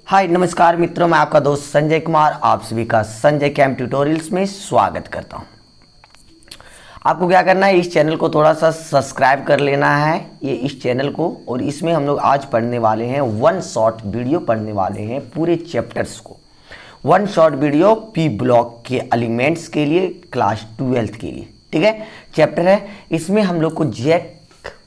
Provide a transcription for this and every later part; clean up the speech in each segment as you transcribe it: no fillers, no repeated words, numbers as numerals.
हाय नमस्कार मित्रों, मैं आपका दोस्त संजय कुमार आप सभी का संजय कैम ट्यूटोरियल्स में स्वागत करता हूं। आपको क्या करना है, इस चैनल को थोड़ा सा सब्सक्राइब कर लेना है ये इस चैनल को। और इसमें हम लोग आज पढ़ने वाले हैं वन शॉट वीडियो पढ़ने वाले हैं पूरे चैप्टर्स को। One shot video P block के एलिमेंट्स के लिए क्लास 12th के लिए, ठीक है। चैप्टर है, इसमें हम लोग को जैक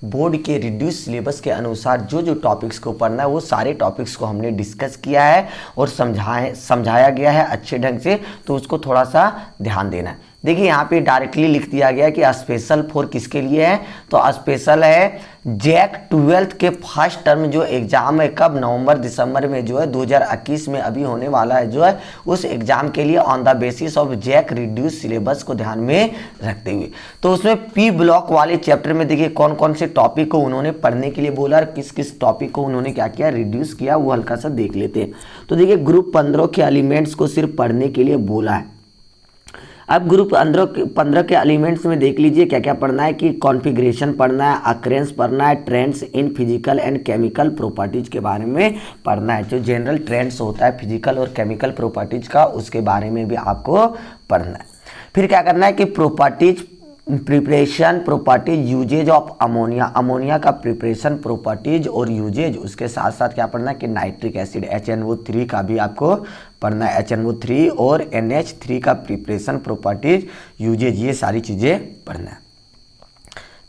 बोर्ड के रिड्यूस सिलेबस के अनुसार जो टॉपिक्स को पढ़ना है वो सारे टॉपिक्स को हमने डिस्कस किया है और समझाया गया है अच्छे ढंग से, तो उसको थोड़ा सा ध्यान देना है। देखिए यहाँ पे डायरेक्टली लिख दिया गया कि स्पेशल फॉर किसके लिए है, तो स्पेशल है जैक 12th के फर्स्ट टर्म जो एग्जाम है, कब नवंबर दिसंबर में जो है 2021 में अभी होने वाला है जो है, उस एग्जाम के लिए on the basis of JAC reduce syllabus को ध्यान में रखते हुए। तो उसमें पी ब्लॉक वाले चैप्टर में देखिए कौन कौन से टॉपिक को उन्होंने पढ़ने के लिए बोला और किस किस टॉपिक को उन्होंने क्या किया, रिड्यूस किया, वो हल्का सा देख लेते हैं। तो देखिए ग्रुप 15 के एलिमेंट्स को सिर्फ पढ़ने के लिए बोला है। अब ग्रुप 15 के एलिमेंट्स में देख लीजिए क्या क्या पढ़ना है कि कॉन्फ़िगरेशन पढ़ना है, अक्रेंस पढ़ना है, trends in physical and chemical properties के बारे में पढ़ना है। जो जनरल ट्रेंड्स होता है फिजिकल और केमिकल प्रॉपर्टीज का, उसके बारे में भी आपको पढ़ना है। फिर क्या करना है कि properties preparation, properties, uses of ammonia, ammonia का प्रिपरेशन, प्रॉपर्टीज और यूजेज। उसके साथ साथ क्या पढ़ना है कि नाइट्रिक एसिड HNO3 का भी आपको पढ़ना है, HNO3 और NH3 का प्रिपरेशन, प्रॉपर्टीज, यूजेज, ये सारी चीज़ें पढ़ना है।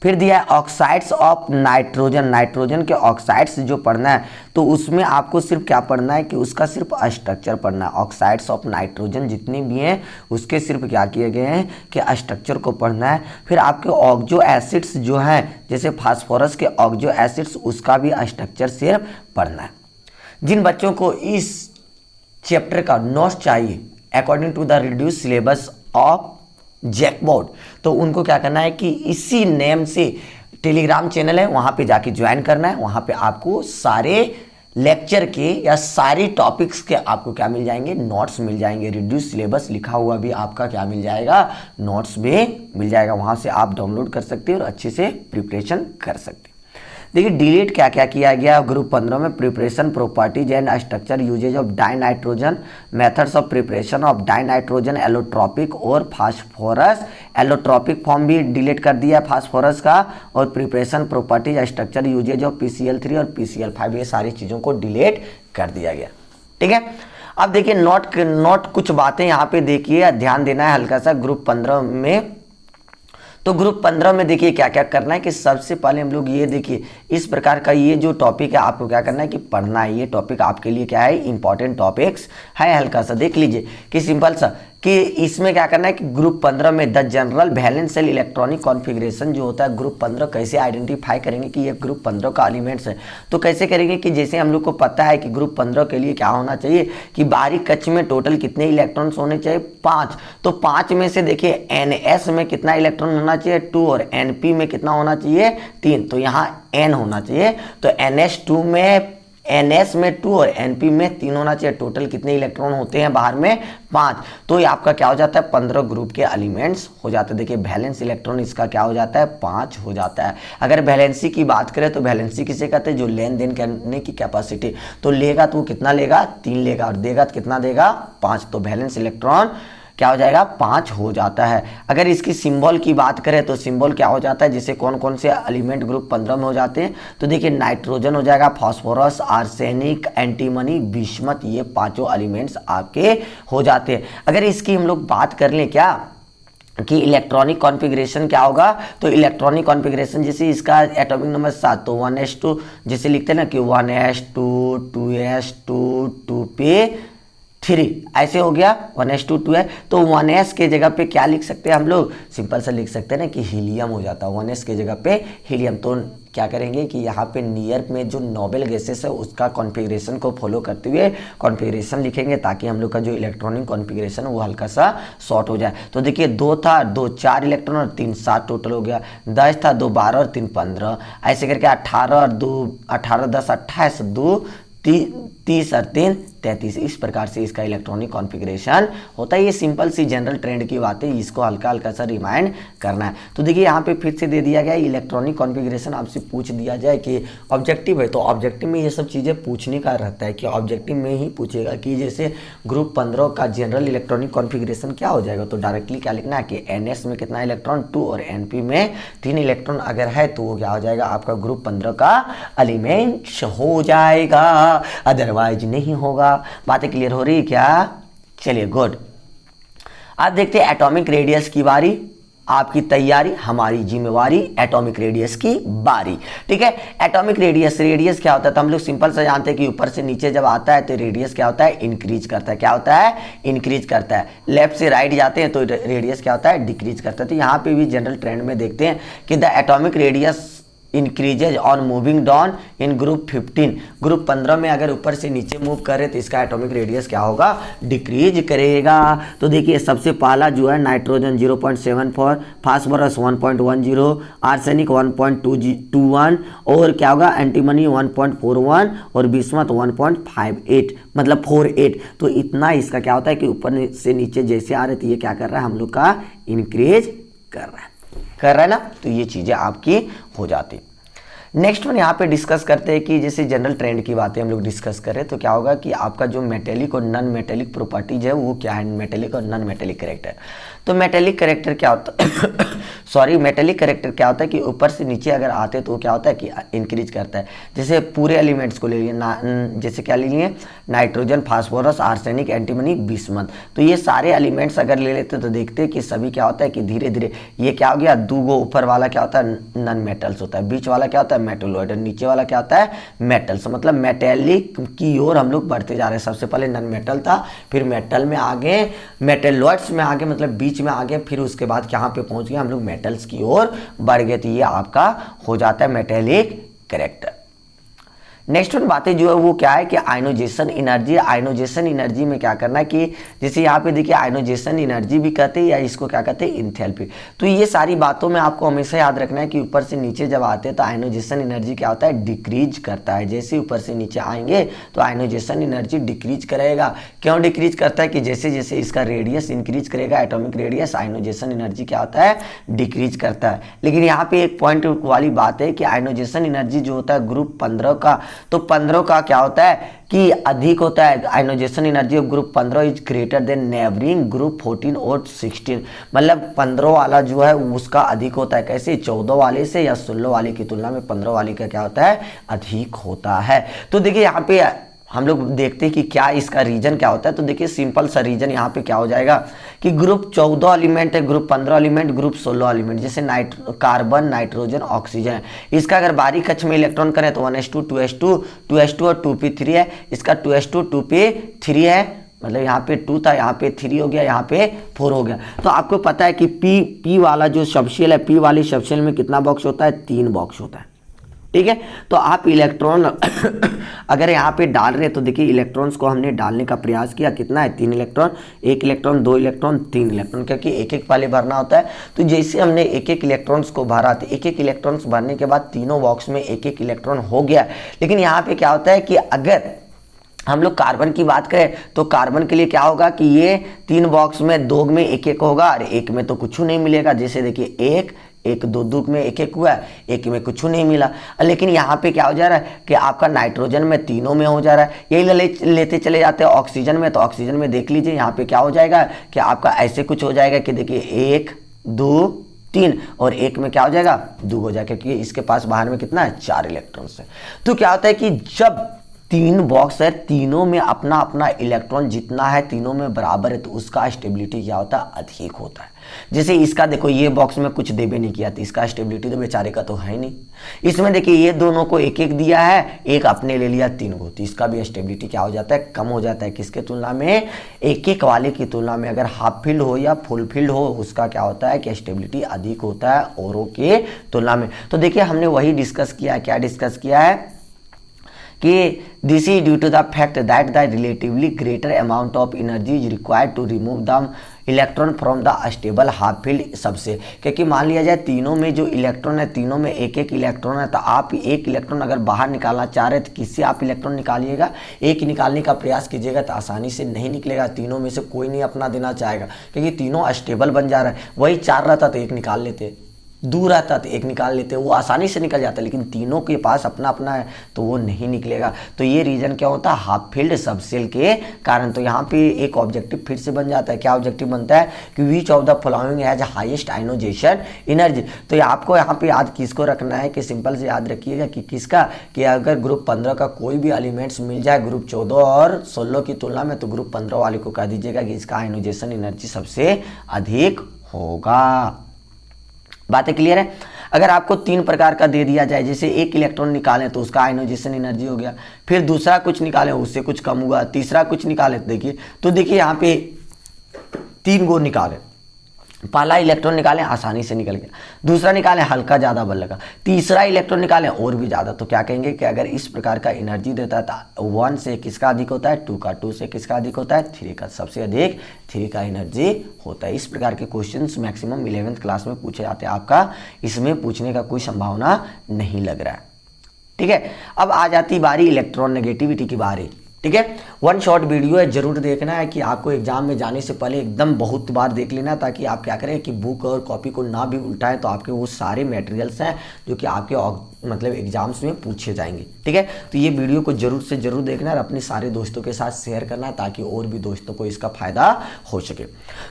फिर दिया है ऑक्साइड्स ऑफ नाइट्रोजन, नाइट्रोजन के ऑक्साइड्स जो पढ़ना है, तो उसमें आपको सिर्फ क्या पढ़ना है कि उसका सिर्फ स्ट्रक्चर पढ़ना है। ऑक्साइड्स ऑफ नाइट्रोजन जितने भी हैं उसके सिर्फ क्या किए गए हैं कि स्ट्रक्चर को पढ़ना है। फिर आपके ऑक्सो एसिड्स जो हैं, जैसे फास्फोरस के ऑक्सो एसिड्स, उसका भी स्ट्रक्चर सिर्फ पढ़ना है। जिन बच्चों को इस चैप्टर का नोट्स चाहिए according to the reduce syllabus of JAC board, तो उनको क्या करना है कि इसी नेम से टेलीग्राम चैनल है, वहाँ पे जाके ज्वाइन करना है। वहाँ पे आपको सारे लेक्चर के या सारी टॉपिक्स के आपको क्या मिल जाएंगे, नोट्स मिल जाएंगे। रिड्यूस सिलेबस लिखा हुआ भी आपका क्या मिल जाएगा, नोट्स भी मिल जाएगा। वहाँ से आप डाउनलोड कर सकते हैं और अच्छे से प्रिपरेशन कर सकते हैं। देखिए डिलीट क्या क्या किया गया ग्रुप 15 में, preparation, properties and structure, uses of dinitrogen, methods of preparation of dinitrogen, allotropic और फास्फोरस। एलोट्रॉपिक फॉर्म भी डिलीट कर दिया है फास्फोरस का, और preparation, properties, structure, uses of PCl3 और PCl5, ये सारी चीज़ों को डिलीट कर दिया गया, ठीक है। अब देखिए नोट कुछ बातें यहाँ पे देखिए, ध्यान देना है हल्का सा ग्रुप 15 में। तो ग्रुप 15 में देखिए क्या क्या करना है कि सबसे पहले हम लोग ये देखिए इस प्रकार का ये जो टॉपिक है आपको क्या करना है कि पढ़ना है। ये टॉपिक आपके लिए क्या है, इंपॉर्टेंट टॉपिक्स है। हल्का सा देख लीजिए कि सिंपल सा कि इसमें क्या करना है कि ग्रुप 15 में the general valence shell electronic configuration जो होता है ग्रुप 15, कैसे आइडेंटिफाई करेंगे कि ये ग्रुप 15 का एलिमेंट्स है। तो कैसे करेंगे कि जैसे हम लोग को पता है कि ग्रुप 15 के लिए क्या होना चाहिए कि बारीक कक्ष में टोटल कितने इलेक्ट्रॉन्स होने चाहिए, 5। तो 5 में से देखिए NS में कितना इलेक्ट्रॉन होना चाहिए, 2, और NP में कितना होना चाहिए, 3। तो यहाँ N होना चाहिए। तो NS2 में, NS में 2 और NP में 3 होना चाहिए। टोटल कितने इलेक्ट्रॉन होते हैं बाहर में, 5। तो ये आपका क्या हो जाता है, 15 ग्रुप के एलिमेंट्स हो जाते हैं। देखिए वैलेंस इलेक्ट्रॉन इसका क्या हो जाता है, 5 हो जाता है। अगर वैलेंसी की बात करें तो वैलेंसी किसे कहते हैं, जो लेन देन करने की कैपेसिटी। तो लेगा तो वो कितना लेगा, 3 लेगा, और देगा तो कितना देगा, 5। तो वैलेंस इलेक्ट्रॉन क्या हो जाएगा, 5 हो जाता है। अगर इसकी सिंबल की बात करें तो सिंबल क्या हो जाता है, जैसे कौन कौन से एलिमेंट ग्रुप 15 में हो जाते हैं, तो देखिए नाइट्रोजन हो जाएगा, फास्फोरस, आर्सेनिक, एंटीमनी, बिस्मथ, ये 5 एलिमेंट्स आपके हो जाते हैं। अगर इसकी हम लोग बात कर लें क्या कि इलेक्ट्रॉनिक कॉन्फ़िगरेशन क्या होगा, तो इलेक्ट्रॉनिक कॉन्फ़िगरेशन जैसे इसका एटॉमिक नंबर 7, तो 1s2 जैसे लिखते हैं ना कि 1s2 2s2 2p3, ऐसे हो गया 1s2 2 है। तो 1s के जगह पे क्या लिख सकते हैं हम लोग, सिंपल सा लिख सकते हैं ना कि हीलियम हो जाता है 1s के जगह पे हीलियम। तो क्या करेंगे कि यहाँ पे नियर में जो नोबेल गैसेस है उसका कॉन्फ़िगरेशन को फॉलो करते हुए कॉन्फ़िगरेशन लिखेंगे, ताकि हम लोग का जो इलेक्ट्रॉनिक कॉन्फ़िगरेशन है वो हल्का सा शॉर्ट हो जाए। तो देखिए 2 था, 2 4 इलेक्ट्रॉन और 3 7 टोटल हो गया। 10 था, 2 12 और 3 15, ऐसे करके 18 और 2 18 10 28, 2 30 और 3 33। इस प्रकार से इसका इलेक्ट्रॉनिक कॉन्फ़िगरेशन होता है। ये सिंपल सी जनरल ट्रेंड की बात है, इसको हल्का हल्का सा रिमाइंड करना है। तो देखिए यहाँ पे फिर से दे दिया गया इलेक्ट्रॉनिक कॉन्फ़िगरेशन, आपसे पूछ दिया जाए कि ऑब्जेक्टिव है तो ऑब्जेक्टिव में ये सब चीज़ें पूछने का रहता है कि ऑब्जेक्टिव में ही पूछेगा कि जैसे ग्रुप 15 का जनरल इलेक्ट्रॉनिक कॉन्फ़िगरेशन क्या हो जाएगा, तो डायरेक्टली क्या लिखना है कि NS में कितना इलेक्ट्रॉन 2 और NP में 3 इलेक्ट्रॉन अगर है तो वो क्या हो जाएगा, आपका ग्रुप 15 का एलिमेंट हो जाएगा, अदरवाइज नहीं होगा। बातें क्लियर हो रही है क्या? चलिए गुड। अब देखते हैं एटॉमिक रेडियस की बारी, आपकी तैयारी हमारी जिम्मेवारी, एटॉमिक रेडियस की बारी। ठीक है, एटॉमिक रेडियस, रेडियस क्या होता है तो हम लोग सिंपल से जानते हैं कि ऊपर से नीचे जब आता है तो रेडियस क्या होता है, इंक्रीज करता है। क्या होता है? इंक्रीज करता है। लेफ्ट से राइट जाते हैं तो रेडियस क्या होता है, डिक्रीज करता है। तो यहाँ पे भी जनरल ट्रेंड में देखते हैं कि the atomic radius increases on moving down in group 15। Group 15 में अगर ऊपर से नीचे मूव करे तो इसका एटॉमिक रेडियस क्या होगा, डिक्रीज करेगा। तो देखिए सबसे पहला जो है नाइट्रोजन 0.74, फास्फोरस 1.10, आर्सेनिक 1.21 और क्या होगा एंटीमनी 1.41 और बिस्मथ 1.58 मतलब 48। तो इतना इसका क्या होता है कि ऊपर से नीचे जैसे आ रहे थे ये क्या कर रहा है हम लोग का, इंक्रीज कर रहा है ना। तो ये चीज़ें आपकी हो जाती। नेक्स्ट वन यहाँ पे डिस्कस करते हैं कि जैसे जनरल ट्रेंड की बातें हम लोग डिस्कस करें तो क्या होगा कि आपका जो मेटेलिक और नॉन मेटेलिक प्रॉपर्टीज है वो क्या है, मेटेलिक और नॉन मेटेलिक कैरेक्टर। तो मेटेलिक कैरेक्टर क्या होता है सॉरी मेटेलिक कैरेक्टर क्या होता है कि ऊपर से नीचे अगर आते तो क्या होता है कि इंक्रीज करता है। जैसे पूरे एलिमेंट्स को ले लिए, जैसे क्या ले लिए, nitrogen, phosphorus, arsenic, antimony, bismuth. तो ये सारे एलिमेंट्स अगर ले लेते तो देखते हैं कि सभी क्या होता है कि धीरे धीरे ये क्या हो गया, दूगो ऊपर वाला क्या होता है नॉन मेटल्स होता है, बीच वाला क्या होता है मेटलोइड और नीचे वाला क्या होता है मेटल्स। मतलब मेटेलिक की ओर हम लोग बढ़ते जा रहे हैं। सबसे पहले नॉन मेटल था, फिर मेटल में आगे, मेटेलॉइड्स में आगे मतलब बीच में आगे, फिर उसके बाद कहाँ पे पहुंच गए हम लोग मेटल्स की ओर बढ़ गए। तो ये आपका हो जाता है मेटेलिक कैरेक्टर। नेक्स्ट वन बातें जो है वो क्या है कि आयनोजेशन एनर्जी। आयनोजेशन एनर्जी में क्या करना है कि जैसे यहाँ पे देखिए आयनोजेशन एनर्जी भी कहते हैं या इसको क्या कहते हैं इंथैल्पी। तो ये सारी बातों में आपको हमेशा याद रखना है कि ऊपर से नीचे जब आते हैं तो आयनोजेशन एनर्जी क्या होता है, डिक्रीज करता है। जैसे ऊपर से नीचे आएंगे तो आयनोजेशन एनर्जी डिक्रीज करेगा। क्यों डिक्रीज करता है कि जैसे जैसे इसका रेडियस इंक्रीज करेगा एटॉमिक रेडियस, आयनोजेशन एनर्जी क्या होता है, डिक्रीज करता है। लेकिन यहाँ पे एक पॉइंट वाली बात है कि आयनोजेशन एनर्जी जो होता है ग्रुप 15 का, तो 15 का क्या होता है कि अधिक होता है। Ionization energy of group 15 is greater than neighbouring group 14 और 16। मतलब 15 वाला जो है उसका अधिक होता है। कैसे? 14 वाले से या 16 वाले की तुलना में 15 वाले का क्या होता है, अधिक होता है। तो देखिए यहाँ पे हम लोग देखते हैं कि क्या इसका रीजन क्या होता है। तो देखिए सिंपल सा रीजन यहाँ पे क्या हो जाएगा कि ग्रुप 14 एलिमेंट है, ग्रुप 15 एलिमेंट, ग्रुप 16 एलिमेंट। जैसे कार्बन, नाइट्रोजन, ऑक्सीजन है। इसका अगर बारीक कक्ष में इलेक्ट्रॉन करें तो 1s2 2s2 2s2 और 2p3 है। इसका 2s2 2p3 है, मतलब यहाँ पे 2 था, यहाँ पे 3 हो गया, यहाँ पे 4 हो गया। तो आपको पता है कि पी वाला जो सबशेल है, पी वाली सबशेल में कितना बॉक्स होता है, 3 बॉक्स होता है। ठीक है, तो आप इलेक्ट्रॉन अगर यहाँ पे डाल रहे हैं तो देखिए इलेक्ट्रॉन्स को हमने डालने का प्रयास किया, कितना है 3 इलेक्ट्रॉन, 1 इलेक्ट्रॉन, 2 इलेक्ट्रॉन, 3 इलेक्ट्रॉन, क्योंकि एक एक पहले भरना होता है। तो जैसे हमने एक एक इलेक्ट्रॉन्स को भरा तो एक एक इलेक्ट्रॉन्स भरने के बाद तीनों बॉक्स में एक एक इलेक्ट्रॉन हो गया। लेकिन यहाँ पे क्या होता है कि अगर हम लोग कार्बन की बात करें तो कार्बन के लिए क्या होगा कि ये 3 बॉक्स में 2 में एक एक होगा और एक में तो कुछ नहीं मिलेगा। जैसे देखिए एक 2 में एक एक हुआ है, एक में कुछ नहीं मिला। लेकिन यहाँ पे क्या हो जा रहा है कि आपका नाइट्रोजन में तीनों में हो जा रहा है। यही लेते चले जाते हैं ऑक्सीजन में, तो ऑक्सीजन में देख लीजिए यहाँ पे क्या हो जाएगा कि आपका ऐसे कुछ हो जाएगा कि देखिए 1 2 3 और एक में क्या हो जाएगा 2 हो जाएगा, क्योंकि इसके पास बाहर में कितना है 4 इलेक्ट्रॉन्स है। तो क्या होता है कि जब 3 बॉक्स है, तीनों में अपना अपना इलेक्ट्रॉन जितना है तीनों में बराबर है, तो उसका स्टेबिलिटी क्या होता है, अधिक होता है। जैसे इसका देखो ये बॉक्स में कुछ देवे नहीं किया, तो इसका स्टेबिलिटी तो बेचारे का तो है नहीं। इसमें देखिए ये दोनों को एक एक दिया है, एक अपने ले लिया 3 को, तो इसका भी स्टेबिलिटी क्या हो जाता है, कम हो जाता है। किसके तुलना में, एक एक वाले की तुलना में। अगर हाफ फील्ड हो या फुल फील्ड हो उसका क्या होता है कि स्टेबिलिटी अधिक होता है औरों के तुलना में। तो देखिए हमने वही डिस्कस किया है। क्या डिस्कस किया है कि this is due to the fact that the relatively greater amount of energy is required to remove the electron from the stable half filled सबसे, क्योंकि मान लिया जाए तीनों में जो इलेक्ट्रॉन है तीनों में एक एक इलेक्ट्रॉन है, तो आप एक इलेक्ट्रॉन अगर बाहर निकालना चाह रहे हैं तो किससे आप इलेक्ट्रॉन निकालिएगा, एक निकालने का प्रयास कीजिएगा तो आसानी से नहीं निकलेगा। तीनों में से कोई नहीं अपना देना चाहेगा, क्योंकि तीनों स्टेबल बन जा रहा है। वही 4 रहता तो एक निकाल लेते, दूर आता तो एक निकाल लेते, वो आसानी से निकल जाता है, लेकिन तीनों के पास अपना अपना है तो वो नहीं निकलेगा। तो ये रीजन क्या होता है, हाफ फील्ड सबसेल के कारण। तो यहाँ पे एक ऑब्जेक्टिव फिर से बन जाता है। क्या ऑब्जेक्टिव बनता है कि which of the following has highest ionization energy. तो आपको यहाँ पे याद किसको रखना है कि सिंपल से याद रखिएगा कि किसका, कि अगर ग्रुप 15 का कोई भी एलिमेंट्स मिल जाए ग्रुप 14 और 16 की तुलना में, तो ग्रुप 15 वाले को कह दीजिएगा कि इसका आयनोजेशन एनर्जी सबसे अधिक होगा। बातें क्लियर है। अगर आपको 3 प्रकार का दे दिया जाए, जैसे एक इलेक्ट्रॉन निकालें तो उसका आयनोजेशन एनर्जी हो गया, फिर दूसरा कुछ निकालें उससे कुछ कम हुआ, तीसरा कुछ निकालें देखिए, तो देखिए यहाँ पे 3 गो निकालें, पहला इलेक्ट्रॉन निकालें आसानी से निकल गया, दूसरा निकालें हल्का ज़्यादा बल लगा, तीसरा इलेक्ट्रॉन निकालें और भी ज़्यादा। तो क्या कहेंगे कि अगर इस प्रकार का एनर्जी देता है तो 1 से किसका अधिक होता है, 2 का, 2 से किसका अधिक होता है, 3 का, सबसे अधिक 3 का एनर्जी होता है। इस प्रकार के क्वेश्चंस मैक्सिमम 11th क्लास में पूछे जाते हैं। आपका इसमें पूछने का कोई संभावना नहीं लग रहा है। ठीक है, अब आ जाती बारी इलेक्ट्रॉन नेगेटिविटी की बारी। ठीक है, 1 शॉर्ट वीडियो है, जरूर देखना है कि आपको एग्जाम में जाने से पहले एकदम बहुत बार देख लेना, ताकि आप क्या करें कि बुक और कॉपी को ना भी उल्टाएं, तो आपके वो सारे मटेरियल्स हैं जो कि आपके मतलब एग्जाम्स में पूछे जाएंगे। ठीक है, तो ये वीडियो को जरूर से जरूर देखना और अपने सारे दोस्तों के साथ शेयर करना, ताकि और भी दोस्तों को इसका फायदा हो सके।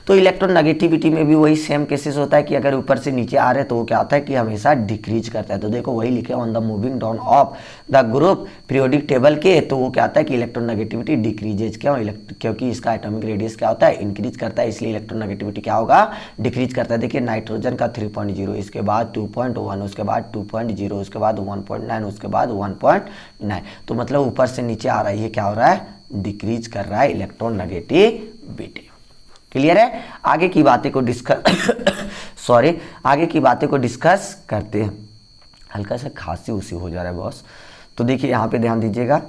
तो इलेक्ट्रॉन नेगेटिविटी में भी वही सेम केसेस होता है कि अगर ऊपर से नीचे आ रहे हैं तो वो क्या होता है कि हमेशा डिक्रीज करता है। तो देखो वही लिखे on the moving down of the group periodic table के, तो वो क्या होता है कि इलेक्ट्रॉन नेगेटिविटी डिक्रीजेज। क्यों, क्योंकि इसका एटॉमिक रेडियस क्या होता है, इंक्रीज करता है, इसलिए इलेक्ट्रॉन नेगेटिविटी क्या होगा, डिक्रीज करता है। देखिए नाइट्रोजन का 3.0, इसके बाद 2.1, उसके बाद 2.0, उसके बाद 1.9, उसके बाद 1.9। तो मतलब ऊपर से नीचे आ रहा है, ये क्या हो रहा है, डिक्रीज कर रहा है इलेक्ट्रॉन नेगेटिविटी। क्लियर है। आगे की बातें को डिस्कस आगे की बातें को डिस्कस करते हैं। हल्का सा खांसी उसी हो जा रहा है बॉस। तो देखिए यहाँ पे ध्यान दीजिएगा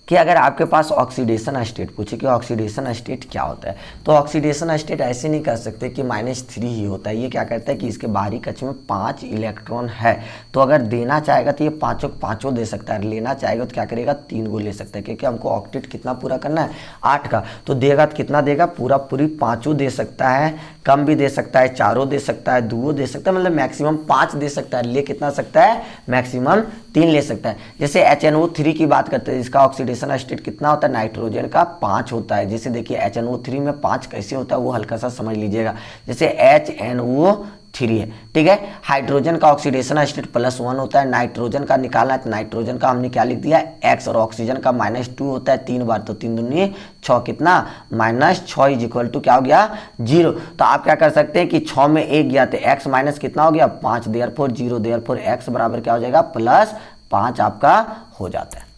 कि अगर आपके पास ऑक्सीडेशन स्टेट पूछे कि ऑक्सीडेशन स्टेट क्या होता है, तो ऑक्सीडेशन स्टेट ऐसे नहीं कर सकते कि -3 ही होता है। ये क्या करता है कि इसके बाहरी कक्ष में 5 इलेक्ट्रॉन है, तो अगर देना चाहेगा तो ये पाँचों पाँचों दे सकता है, लेना चाहेगा तो क्या करेगा 3 गो ले सकता है, क्योंकि हमको ऑक्टेट कितना पूरा करना है 8 का। तो देगा तो कितना देगा, पूरी 5 दे सकता है, कम भी दे सकता है, 4 दे सकता है, 2 दे सकता है, मतलब मैक्सिमम 5 दे सकता है। ले कितना सकता है, मैक्सिमम 3 ले सकता है। जैसे HNO3 की बात करते हैं, इसका ऑक्सीडेशन स्टेट कितना होता है, नाइट्रोजन का 5 होता है। जैसे देखिए HNO3 में 5 कैसे होता है वो हल्का सा समझ लीजिएगा। जैसे HNO3 है, ठीक है, हाइड्रोजन का ऑक्सीडेशन स्टेट +1 होता है, नाइट्रोजन का निकालना है तो नाइट्रोजन का हमने क्या लिख दिया X, और ऑक्सीजन का -2 होता है 3 बार, तो 3 दूनी 6, कितना -6 इज इक्वल टू क्या हो गया 0। तो आप क्या कर सकते हैं कि 6 में 1 गया तो X माइनस कितना हो गया 5, देयरफॉर 0, देयरफॉर X बराबर क्या हो जाएगा +5 आपका हो जाता है।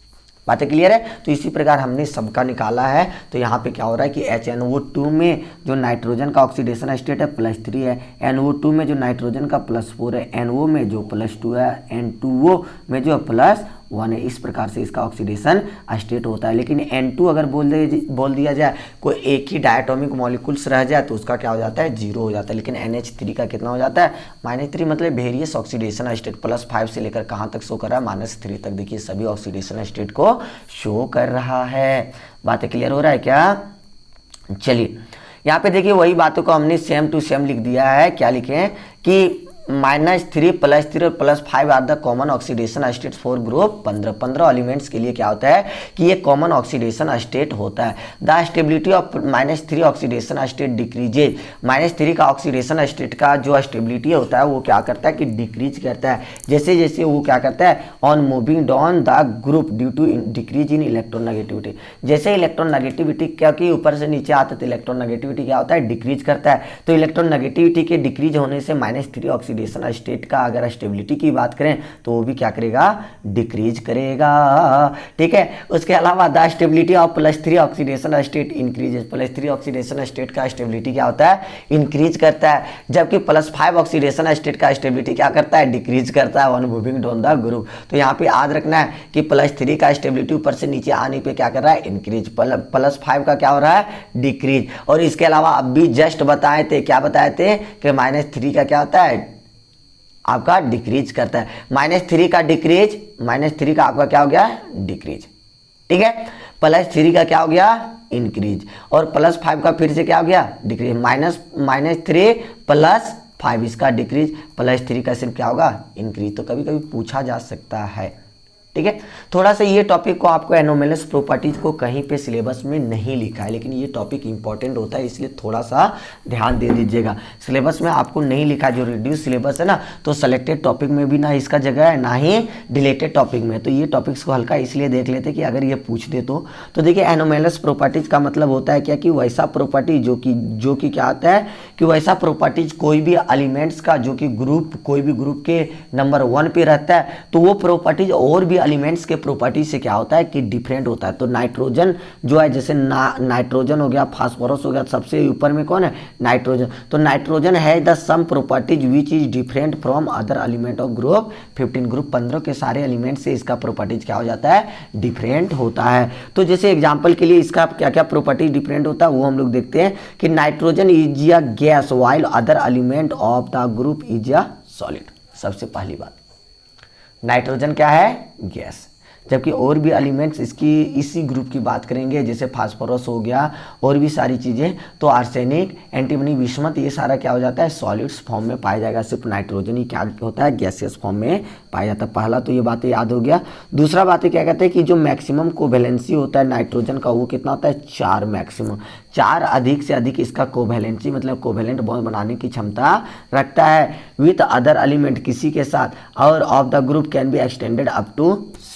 बातें क्लियर है। तो इसी प्रकार हमने सबका निकाला है। तो यहाँ पे क्या हो रहा है कि HNO2 में जो नाइट्रोजन का ऑक्सीडेशन स्टेट है +3 है, NO2 में जो नाइट्रोजन का +4 है, NO में जो +2 है, N2O में जो +1 है। इस प्रकार से इसका ऑक्सीडेशन स्टेट होता है। लेकिन N2 अगर बोल दिया जाए, कोई एक ही डायटोमिक मॉलिक्यूल्स रह जाए तो उसका क्या हो जाता है 0 हो जाता है। लेकिन NH3 का कितना हो जाता है -3, मतलब वेरियस ऑक्सीडेशन स्टेट +5 से लेकर कहाँ तक शो कर रहा है -3 तक। देखिए सभी ऑक्सीडेशन स्टेट को शो कर रहा है। बातें क्लियर हो रहा है क्या। चलिए यहाँ पे देखिए वही बातों को हमने सेम टू सेम लिख दिया है। क्या लिखे हैं कि -3 +3 और +5 are the common oxidation states for group 15 elements के लिए क्या होता है कि ये कॉमन ऑक्सीडेशन स्टेट होता है। The stability of -3 oxidation state decreases, -3 का ऑक्सीडेशन स्टेट का जो स्टेबिलिटी होता है वो क्या करता है कि डिक्रीज करता है, जैसे जैसे वो क्या करता है on moving down the group due to decrease in electron negativity. जैसे इलेक्ट्रॉन नेगेटिविटी क्योंकि ऊपर से नीचे आता है तो इलेक्ट्रॉन नेगेटिविटी क्या होता है डिक्रीज करता है। तो इलेक्ट्रॉन नेगेटिविटी के डिक्रीज होने से -3 ऑक्सीडेशन ऑक्सीडेशन स्टेट का अगर स्टेबिलिटी की बात करें तो वो भी क्या करेगा, डिक्रीज करेगा। ठीक है, उसके अलावा the stability of +3 oxidation state increases, +3 oxidation state का स्टेबिलिटी क्या होता है, इंक्रीज करता है, जबकि +5 ऑक्सीडेशन स्टेट का स्टेबिलिटी क्या करता है, डिक्रीज करता है one moving down the group. तो यहाँ पे याद रखना है कि +3 का स्टेबिलिटी ऊपर से नीचे आने पे क्या कर रहा है, इंक्रीज, +5 का क्या हो रहा है, डिक्रीज। और इसके अलावा अब भी जस्ट बताए थे, क्या बताए थे कि -3 का क्या होता है, आपका डिक्रीज करता है। -3 का डिक्रीज, -3 का आपका क्या हो गया, डिक्रीज। ठीक है, +3 का क्या हो गया, इंक्रीज, और +5 का फिर से क्या हो गया, डिक्रीज। -3 +5 इसका डिक्रीज, +3 का सिर्फ क्या होगा, इंक्रीज। तो कभी कभी पूछा जा सकता है। ठीक है, थोड़ा सा ये टॉपिक को आपको एनोमलस प्रॉपर्टीज को कहीं पे सिलेबस में नहीं लिखा है, लेकिन ये टॉपिक इंपॉर्टेंट होता है, इसलिए थोड़ा सा ध्यान दे दीजिएगा। सिलेबस में आपको नहीं लिखा, जो रिड्यूस सिलेबस है ना, तो सेलेक्टेड टॉपिक में भी ना इसका जगह है, ना ही डिलेटेड टॉपिक में। तो ये टॉपिक्स को हल्का इसलिए देख लेते कि अगर ये पूछ दे तो देखिए एनोमलस प्रॉपर्टीज का मतलब होता है क्या, कि वैसा प्रॉपर्टी जो कि क्या आता है, कि वैसा प्रॉपर्टीज कोई भी एलिमेंट्स का जो कि ग्रुप, कोई भी ग्रुप के नंबर 1 पे रहता है, तो वो प्रॉपर्टीज और भी एलिमेंट्स के प्रॉपर्टी से क्या होता है कि डिफरेंट होता है। तो नाइट्रोजन जो है, जैसे नाइट्रोजन हो गया, फास्फोरस हो गया, सबसे ऊपर में कौन है, नाइट्रोजन। तो नाइट्रोजन है the some properties which is different from other element of group 15। Group 15 के सारे एलिमेंट से इसका प्रॉपर्टीज क्या हो जाता है, डिफरेंट होता है। तो जैसे एग्जांपल के लिए इसका क्या क्या प्रॉपर्टी डिफरेंट होता है वो हम लोग देखते हैं कि nitrogen is a gas while other element of the group is a solid. सबसे पहली बात, नाइट्रोजन क्या है, गैस, जबकि और भी एलिमेंट्स इसकी इसी ग्रुप की बात करेंगे, जैसे फास्फोरस हो गया और भी सारी चीज़ें, तो आर्सेनिक, एंटीमनी, विस्मत, ये सारा क्या हो जाता है, सॉलिड्स फॉर्म में पाया जाएगा। सिर्फ नाइट्रोजन ही क्या होता है, गैसियस फॉर्म में पाया जाता है। पहला तो ये बातें याद हो गया। दूसरा बातें क्या कहते हैं कि जो मैक्सिमम कोवैलेंसी होता है नाइट्रोजन का, वो कितना होता है, 4 मैक्सिमम, 4 अधिक से अधिक इसका कोवैलेंसी मतलब कोवैलेंट बॉन्ड बनाने की क्षमता रखता है विथ अदर एलिमेंट, किसी के साथ, और of the group can be extended up to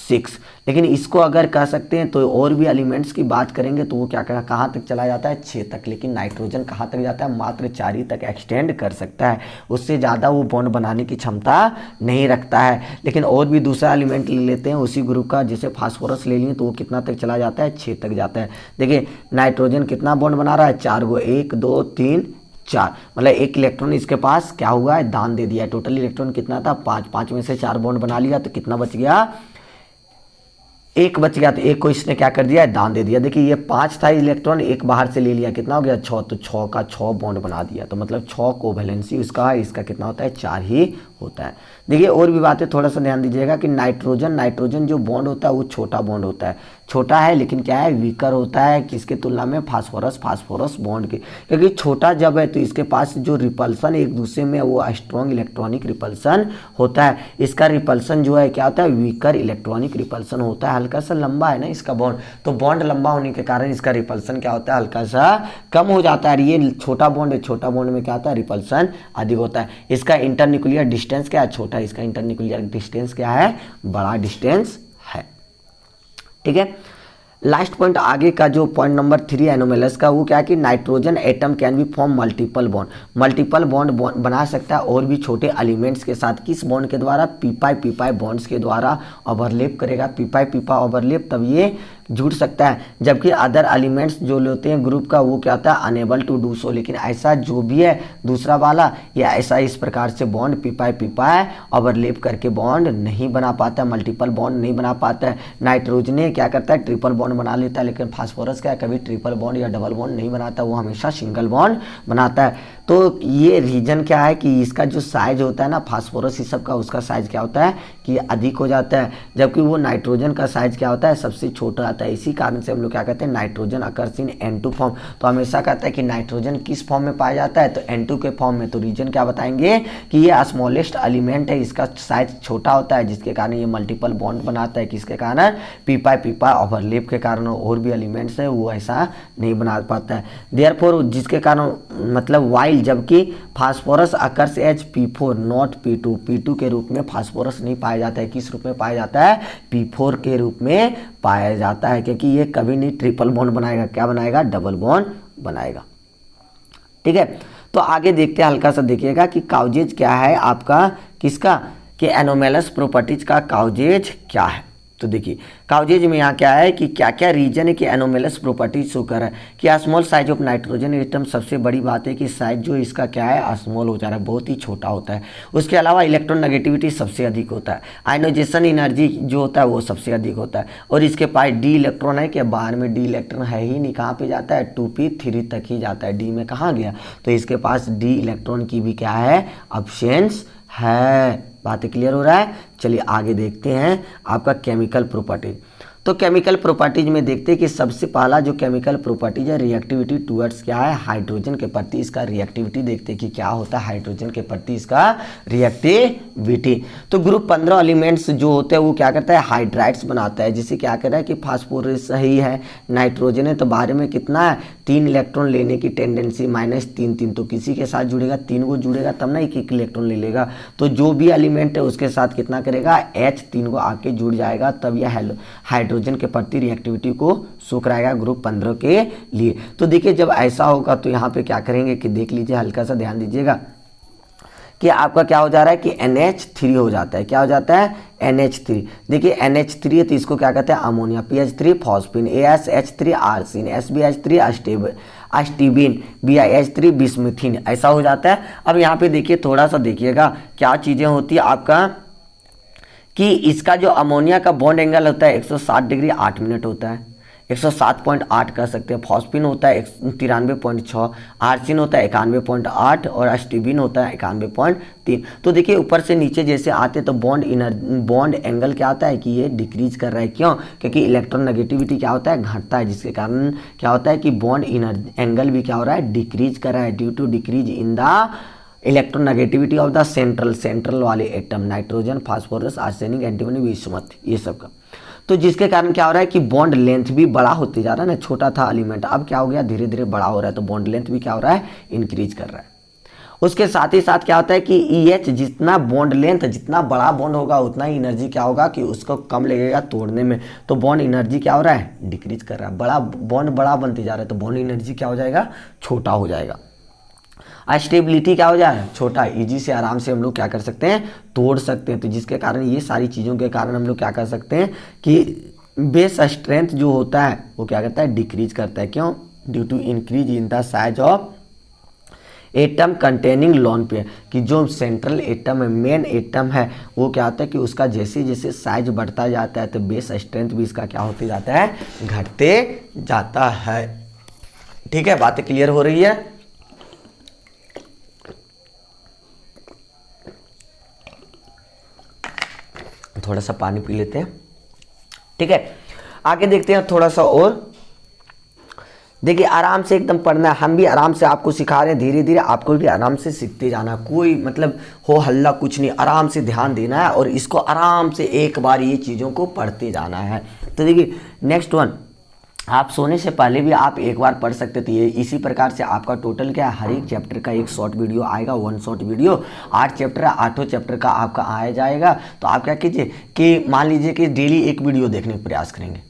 6। लेकिन इसको अगर कह सकते हैं तो और भी एलिमेंट्स की बात करेंगे तो वो क्या कहाँ तक चला जाता है, 6 तक। लेकिन नाइट्रोजन कहाँ तक जाता है, मात्र 4 ही तक एक्सटेंड कर सकता है, उससे ज़्यादा वो बॉन्ड बनाने की क्षमता नहीं रखता है। लेकिन और भी दूसरा एलिमेंट ले लेते हैं उसी ग्रुप का, जैसे फास्फोरस ले लिए तो वो कितना तक चला जाता है, 6 तक जाता है। देखिए नाइट्रोजन कितना बॉन्ड बना रहा है, 4 गो, 1 2 3 4, मतलब 1 इलेक्ट्रॉन इसके पास क्या हुआ है, दान दे दिया है। टोटल इलेक्ट्रॉन कितना था, 5, 5 में से 4 बॉन्ड बना लिया, तो कितना बच गया, 1 बच गया। तो 1 को इसने क्या कर दिया है, दान दे दिया। देखिए ये 5 था इलेक्ट्रॉन, 1 बाहर से ले लिया, कितना हो गया, 6, तो 6 का 6 बॉन्ड बना दिया। तो मतलब 6 कोवैलेंसी उसका है, इसका कितना होता है, 4 ही होता है। देखिए और भी बातें थोड़ा सा ध्यान दीजिएगा कि नाइट्रोजन जो बॉन्ड होता है वो छोटा बॉन्ड होता है, छोटा है लेकिन क्या है, वीकर होता है किसके तुलना में, फास्फोरस बॉन्ड के। क्योंकि छोटा जब है तो इसके पास जो रिपल्सन एक दूसरे में वो स्ट्रॉन्ग इलेक्ट्रॉनिक रिपल्सन होता है। इसका रिपल्सन जो है क्या होता है, वीकर इलेक्ट्रॉनिक रिपल्सन होता है। हल्का सा लंबा है ना इसका बॉन्ड, तो बॉन्ड लंबा होने के कारण इसका रिपल्सन क्या होता है, हल्का सा कम हो जाता है। ये छोटा बॉन्ड है, छोटा बॉन्ड में क्या होता है, रिपल्सन अधिक होता है। इसका इंटरन्यूक्लियर डिस्टेंस क्या है, छोटा है, इसका इंटरन्यूक्लियर डिस्टेंस क्या है, बड़ा डिस्टेंस है। ठीक है, लास्ट पॉइंट आगे का जो पॉइंट नंबर 3 एनोमलस का, वो क्या है कि nitrogen atom can be form multiple bond बना सकता है और भी छोटे एलिमेंट्स के साथ। किस बॉन्ड के द्वारा, पी बॉन्ड्स के द्वारा ओवरलैप करेगा, पी ओवरलैप, तब ये जुड़ सकता है। जबकि अदर एलिमेंट्स जो लेते हैं ग्रुप का, वो क्या होता है, अनेबल टू डू सो। लेकिन ऐसा जो भी है दूसरा वाला, या ऐसा इस प्रकार से बॉन्ड पी ओवरलैप करके बॉन्ड नहीं बना पाता, मल्टीपल बॉन्ड नहीं बना पाता है। नाइट्रोजन क्या करता है, ट्रिपल बॉन्ड बना लेता है, लेकिन फास्फोरस क्या है, कभी ट्रिपल बॉन्ड या डबल बॉन्ड नहीं बनाता, वो हमेशा सिंगल बॉन्ड बनाता है। तो ये रीजन क्या है कि इसका जो साइज होता है ना, फास्फोरस इस सब का, उसका साइज क्या होता है कि अधिक हो जाता है, जबकि वो नाइट्रोजन का साइज क्या होता है, सबसे छोटा आता है। इसी कारण से हम लोग क्या कहते हैं, nitrogen occurs in N2 form. तो हमेशा कहता है कि नाइट्रोजन किस फॉर्म में पाया जाता है, तो N2 के फॉर्म में। तो रीजन क्या बताएंगे कि ये स्मॉलेस्ट एलिमेंट है, इसका साइज छोटा होता है, जिसके कारण ये मल्टीपल बॉन्ड बनाता है। किसके कारण, पी ओवरलैप के कारण। और भी एलिमेंट्स है वो ऐसा नहीं बना पाता है। देयरफॉर जिसके कारण मतलब वाइल, जबकि phosphorus occurs as P4 not P2 के रूप में फास्फोरस नहीं पाया जाता है। किस रूप में पाया जाता है, P4 के रूप में पाया जाता है, क्योंकि ये कभी नहीं ट्रिपल बॉन्ड बनाएगा, क्या बनाएगा, डबल बॉन्ड बनाएगा। ठीक है, तो आगे देखते हैं, हल्का सा देखिएगा कि काउजेज क्या है आपका, किसका, कि एनोमेलस प्रॉपर्टीज का काउजेज क्या है। तो देखिए काउजेज में यहाँ क्या है कि क्या क्या रीजन है कि एनोमेलस प्रॉपर्टीज शो कर रहा है कि small size of nitrogen atom. सबसे बड़ी बात है कि साइज जो इसका क्या है, स्मॉल हो जा रहा है, बहुत ही छोटा होता है। उसके अलावा इलेक्ट्रॉन नेगेटिविटी सबसे अधिक होता है, आयनाइजेशन एनर्जी जो होता है वो सबसे अधिक होता है, और इसके पास डी इलेक्ट्रॉन है कि बाहर में डी इलेक्ट्रॉन है ही नहीं, कहाँ पे जाता है, 2p3 तक ही जाता है, डी में कहाँ गया, तो इसके पास डी इलेक्ट्रॉन की भी क्या है, अब्सेंस है। बातें क्लियर हो रहा है। चलिए आगे देखते हैं आपका केमिकल प्रॉपर्टीज। तो केमिकल प्रॉपर्टीज में देखते हैं कि सबसे पहला जो केमिकल प्रॉपर्टीज है रिएक्टिविटी टुवर्ड्स क्या है, हाइड्रोजन के प्रति इसका रिएक्टिविटी देखते हैं कि क्या होता है हाइड्रोजन के प्रति इसका रिएक्टिविटी। तो ग्रुप 15 एलिमेंट्स जो होते हैं वो क्या करता है, हाइड्राइड्स बनाता है, जिसे क्या कर रहा है कि फास्फोरस सही है, नाइट्रोजन है तो बाहर में कितना है 3 इलेक्ट्रॉन लेने की टेंडेंसी, -3 तो किसी के साथ जुड़ेगा, 3 को जुड़ेगा तब ना 1 इलेक्ट्रॉन ले लेगा। तो जो भी एलिमेंट है उसके साथ कितना करेगा, H 3 को आके जुड़ जाएगा, तब यह हाइड्रोजन के प्रति रिएक्टिविटी को शो कराएगा ग्रुप 15 के लिए। तो देखिए जब ऐसा होगा तो यहाँ पे क्या करेंगे कि देख लीजिए, हल्का सा ध्यान दीजिएगा कि आपका क्या हो जा रहा है कि NH3 हो जाता है, क्या हो जाता है, NH3। देखिए NH3 है तो इसको क्या कहते हैं, ammonia, PH3 phosphine, ASH3 arsine, SBH3 stibine, BiH3 bismuthine, ऐसा हो जाता है। अब यहाँ पे देखिए थोड़ा सा देखिएगा क्या चीज़ें होती है आपका, कि इसका जो अमोनिया का बॉन्ड एंगल होता है 160 डिग्री 8 मिनट होता है, 107.8 कर सकते हैं। फॉस्फिन होता है 93.6, आर्सिन होता है 91.8 और अस्टिबिन होता है 91.3। तो देखिए ऊपर से नीचे जैसे आते तो बॉन्ड एंगल क्या होता है कि ये डिक्रीज कर रहा है, क्यों, क्योंकि इलेक्ट्रॉन नेगेटिविटी क्या होता है, घटता है, जिसके कारण क्या होता है कि बॉन्ड एंगल भी क्या हो रहा है, डिक्रीज कर रहा है, due to decrease in the electronegativity of the central वाले atom, nitrogen, phosphorus, arsenic, antimony, bismuth, ये सब का। तो जिसके कारण क्या हो रहा है कि बॉन्ड लेंथ भी बड़ा होते जा रहा है ना, छोटा था एलिमेंट अब क्या हो गया, धीरे धीरे बड़ा हो रहा है, तो बॉन्ड लेंथ भी क्या हो रहा है, इंक्रीज कर रहा है। उसके साथ ही साथ क्या होता है कि EH जितना बॉन्ड लेंथ, जितना बड़ा बॉन्ड होगा उतना ही एनर्जी क्या होगा कि उसको कम लगेगा तोड़ने में, तो बॉन्ड एनर्जी क्या हो रहा है, डिक्रीज कर रहा है। बड़ा बॉन्ड बड़ा बनते जा रहा है तो बॉन्ड एनर्जी क्या हो जाएगा, छोटा हो जाएगा। स्टेबिलिटी क्या हो जाए, छोटा, इजी से आराम से हम लोग क्या कर सकते हैं, तोड़ सकते हैं। तो जिसके कारण ये सारी चीज़ों के कारण हम लोग क्या कर सकते हैं कि बेस स्ट्रेंथ जो होता है वो क्या करता है, डिक्रीज करता है, क्यों, due to increase in the size of atom containing lone pair, कि जो सेंट्रल एटम है, मेन एटम है, वो क्या होता है कि उसका जैसे जैसे साइज बढ़ता जाता है तो बेस स्ट्रेंथ भी इसका क्या होते जाता है, घटते जाता है। ठीक है, बातें क्लियर हो रही है। थोड़ा सा पानी पी लेते हैं। ठीक है, आगे देखते हैं थोड़ा सा और। देखिए आराम से एकदम पढ़ना है, हम भी आराम से आपको सिखा रहे हैं, धीरे धीरे आपको भी आराम से सीखते जाना, कोई मतलब हो हल्ला कुछ नहीं, आराम से ध्यान देना है और इसको आराम से एक बार ये चीज़ों को पढ़ते जाना है। तो देखिए नेक्स्ट वन, आप सोने से पहले भी आप एक बार पढ़ सकते थे। ये इसी प्रकार से आपका टोटल क्या है, हर एक चैप्टर का एक शॉर्ट वीडियो आएगा, 1 शॉर्ट वीडियो, 8 चैप्टर है, 8 चैप्टर का आपका आया जाएगा। तो आप क्या कीजिए कि मान लीजिए कि डेली एक वीडियो देखने का प्रयास करेंगे,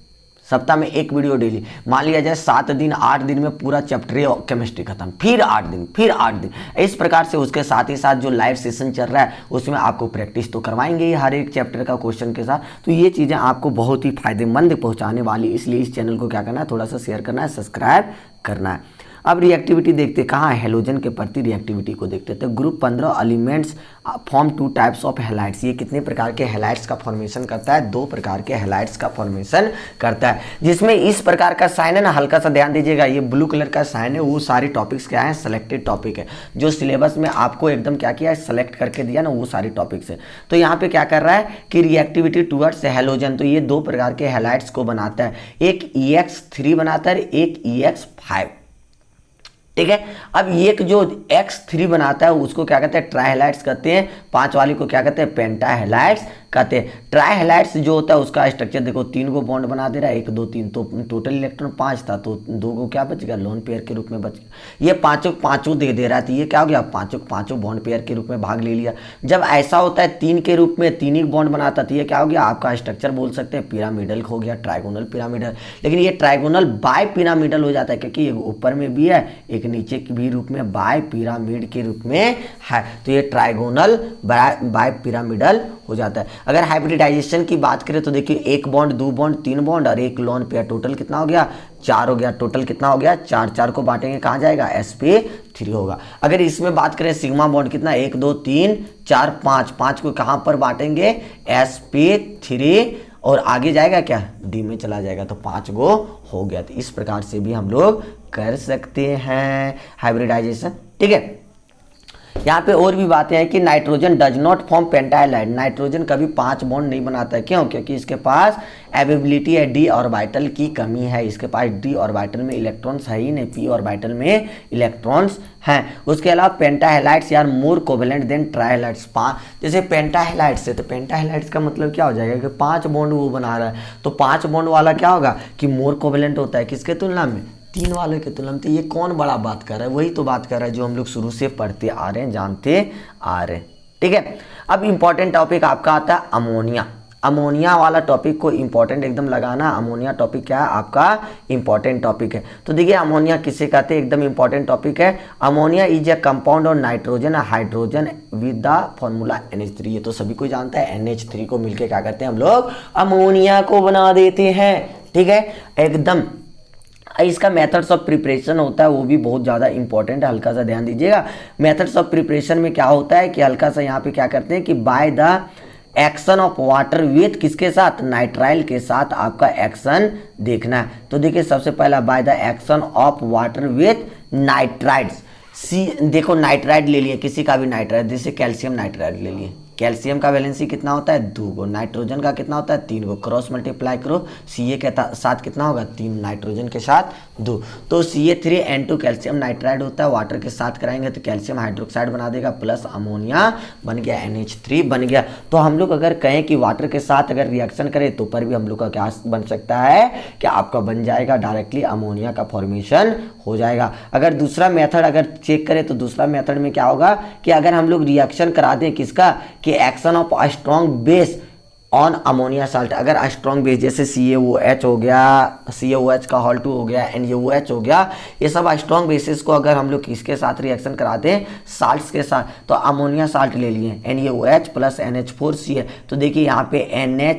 सप्ताह में एक वीडियो डेली, मान लिया जाए 7 दिन 8 दिन में पूरा चैप्टर केमिस्ट्री खत्म, फिर 8 दिन, फिर 8 दिन, इस प्रकार से। उसके साथ ही साथ जो लाइव सेशन चल रहा है उसमें आपको प्रैक्टिस तो करवाएंगे ही हर एक चैप्टर का क्वेश्चन के साथ। तो ये चीज़ें आपको बहुत ही फायदेमंद पहुंचाने वाली, इसलिए इस चैनल को क्या करना है, थोड़ा सा शेयर करना है, सब्सक्राइब करना है। अब रिएक्टिविटी देखते कहाँ है, हेलोजन के प्रति रिएक्टिविटी को देखते हैं। तो group 15 elements form 2 types of halides. ये कितने प्रकार के हैलाइड्स का फॉर्मेशन करता है, 2 प्रकार के हैलाइड्स का फॉर्मेशन करता है, जिसमें इस प्रकार का साइन है ना, हल्का सा ध्यान दीजिएगा, ये ब्लू कलर का साइन है, वो सारे टॉपिक्स क्या है, सिलेक्टेड टॉपिक है, जो सिलेबस में आपको एकदम क्या किया है, सेलेक्ट करके दिया ना, वो सारे टॉपिक्स है। तो यहाँ पे क्या कर रहा है कि रिएक्टिविटी टुवर्ड्स हैलोजन, तो ये 2 प्रकार के हैलाइड्स को बनाता है, एक EX3 बनाता है, एक EX5। ठीक है, अब एक जो X3 बनाता है उसको क्या कहते हैं, ट्राइहैलाइड्स कहते हैं, 5 वाली को क्या कहते हैं, पेंटाहैलाइड्स कहते हैं। ट्राई हैलाइड्स जो होता है उसका स्ट्रक्चर देखो, 3 गो बॉन्ड बना दे रहा है, 1 2 3, तो टोटल इलेक्ट्रॉन 5 था, तो 2 गो क्या बच गया, लोन पेयर के रूप में बच गया। ये पांचों दे रहा है, तो ये क्या हो गया, पांचों बॉन्ड पेयर के रूप में भाग ले लिया। जब ऐसा होता है 3 के रूप में 3 ही बॉन्ड बनाता, तो ये क्या हो गया, आपका स्ट्रक्चर बोल सकते हैं पिरामिडल हो गया, ट्राइगोनल पिरामिडल। लेकिन ये ट्राइगोनल बाय पिरामिडल हो जाता है, क्योंकि एक ऊपर में भी है, एक नीचे की भी रूप में बाय पिरामिड के रूप में है, तो ये ट्राइगोनल बाय पिरामिडल हो जाता है। अगर हाइब्रिडाइजेशन की बात करें तो देखिए 1 बॉन्ड 2 बॉन्ड 3 बॉन्ड और 1 लोन पेयर, टोटल कितना हो गया, 4 हो गया। टोटल कितना हो गया, 4, 4 को बांटेंगे कहाँ जाएगा, sp3 होगा। अगर इसमें बात करें सिग्मा बॉन्ड कितना, 1 2 3 4 5, 5 को कहाँ पर बांटेंगे, sp3, और आगे जाएगा क्या, डी में चला जाएगा, तो 5 गो हो गया। तो इस प्रकार से भी हम लोग कर सकते हैं हाइब्रिडाइजेशन, ठीक है। यहाँ पे और भी बातें हैं कि nitrogen does not form pentahalide, nitrogen कभी 5 बॉन्ड नहीं बनाता है, क्यों, क्योंकि इसके पास अवेबिलिटी है, डी ऑर्बिटल की कमी है, इसके पास डी ऑर्बिटल में इलेक्ट्रॉन्स है ही नहीं, पी ऑर्बिटल में इलेक्ट्रॉन्स हैं। उसके अलावा पेंटाहेलाइड्स यार मोर कोवेलेंट देन ट्राइहेलाइड्स, जैसे पेंटाहेलाइड्स है, तो पेंटाहेलाइड्स का मतलब क्या हो जाएगा कि 5 बॉन्ड वो बना रहा है, तो 5 बॉन्ड वाला क्या होगा कि मोर कोवेलेंट होता है, किसके तुलना में, 3 वाले के तुलना में। तो ये कौन बड़ा बात कर रहा है, वही तो बात कर रहा है जो हम लोग शुरू से पढ़ते आ रहे हैं, जानते आ रहे हैं, ठीक है। अब इंपॉर्टेंट टॉपिक आपका आता है अमोनिया। अमोनिया वाला टॉपिक को इंपॉर्टेंट एकदम लगाना, अमोनिया टॉपिक क्या है आपका, इंपॉर्टेंट टॉपिक है। तो देखिए अमोनिया किसे कहते हैं, एकदम इंपॉर्टेंट टॉपिक है। अमोनिया इज ए कंपाउंड और nitrogen hydrogen with the formula NH3, ये तो सभी कोई जानता है। NH3 को मिलकर क्या करते हैं हम लोग, अमोनिया को बना देते हैं, ठीक है एकदम। इसका मेथड्स ऑफ प्रिपरेशन होता है वो भी बहुत ज़्यादा इंपॉर्टेंट है, हल्का सा ध्यान दीजिएगा। मेथड्स ऑफ प्रिपरेशन में क्या होता है कि हल्का सा यहाँ पे क्या करते हैं कि by the action of water with किसके साथ, नाइट्राइल के साथ आपका एक्शन देखना है। तो देखिए सबसे पहला by the action of water with nitrides, देखो नाइट्राइड ले लिए, किसी का भी नाइट्राइड, जैसे कैल्शियम नाइट्राइड ले लिए, कैल्शियम का वैलेंसी कितना होता है, 2 गो, नाइट्रोजन का कितना होता है, 3 गो, क्रॉस मल्टीप्लाई करो, Ca के साथ कितना होगा, 3, नाइट्रोजन के साथ 2, तो Ca3N2 कैल्शियम नाइट्राइड होता है, वाटर के साथ कराएंगे तो कैल्शियम हाइड्रोक्साइड बना देगा, प्लस अमोनिया बन गया, NH3 बन गया। तो हम लोग अगर कहें कि वाटर के साथ अगर रिएक्शन करें तो पर भी हम लोग का क्या बन सकता है कि आपका बन जाएगा डायरेक्टली अमोनिया का फॉर्मेशन हो जाएगा। अगर दूसरा मेथड अगर चेक करें तो दूसरा मेथड में क्या होगा कि अगर हम लोग रिएक्शन करा दें किसका, कि action of a strong base on ammonia salt, अगर स्ट्रॉन्ग बेस जैसे CaOH हो गया, CaOH का हॉल 2 हो गया, NaOH हो गया, ये सब स्ट्रॉन्ग बेसिस को अगर हम लोग किसके साथ रिएक्शन कराते हैं, साल्ट्स के साथ, तो अमोनिया साल्ट ले लिए NaOH प्लस NH4Cl, तो देखिए यहाँ पे Na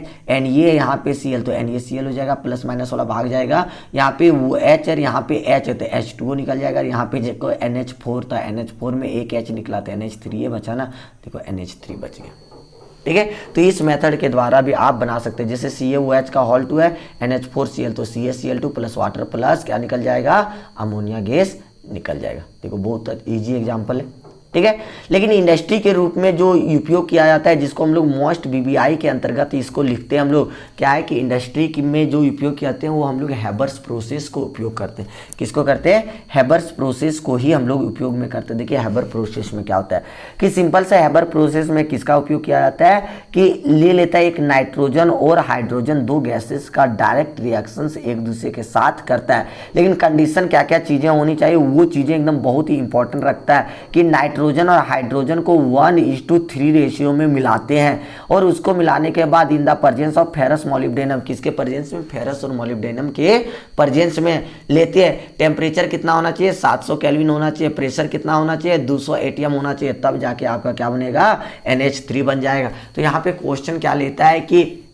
यहाँ पे Cl, तो NaCl हो जाएगा, प्लस माइनस वाला भाग जाएगा, यहाँ पे OH और यहाँ पे H है तो H2O निकल जाएगा, यहाँ पे देखो NH4 था, NH4 में एक H निकला था, NH3 बचा ना, देखो NH3 बच गया, ठीक है। तो इस मेथड के द्वारा भी आप बना सकते हैं, जैसे CaOH का हॉल 2 है, NH4Cl, तो CaCl2 प्लस वाटर प्लस क्या निकल जाएगा, अमोनिया गैस निकल जाएगा। देखो बहुत इजी एग्जांपल है, ठीक है। लेकिन इंडस्ट्री के रूप में जो उपयोग किया जाता है, जिसको हम लोग मोस्ट BBI के अंतर्गत इसको लिखते हैं हम लोग, क्या है कि इंडस्ट्री में जो उपयोग करते हैं वो हम लोग हैबर्स प्रोसेस को उपयोग करते हैं। किसको करते हैं, हैबर्स प्रोसेस को ही हम लोग उपयोग में करते हैं। देखिए हैबर प्रोसेस में क्या होता है कि सिंपल सा हैबर प्रोसेस में किसका उपयोग किया जाता है कि ले लेता है एक नाइट्रोजन और हाइड्रोजन, 2 गैसेस का डायरेक्ट रिएक्शन एक दूसरे के साथ करता है। लेकिन कंडीशन क्या क्या चीज़ें होनी चाहिए, वो चीज़ें एकदम बहुत ही इंपॉर्टेंट रखता है कि नाइट्रोजन और हाइड्रोजन को 1:3 रेशियो में मिलाते हैं, और उसको मिलाने के बाद in the presence of ferrous molybdenum, किसके प्रेजेंस में, फेरस और मॉलिब्डेनम के प्रेजेंस में लेते हैं। टेम्परेचर कितना होना चाहिए, 700 केल्विन होना चाहिए, प्रेशर कितना होना चाहिए, 200 ATM होना चाहिए, तब जाके आपका क्या बनेगा, NH3 बन जाएगा। तो यहाँ पे क्वेश्चन क्या लेता है कि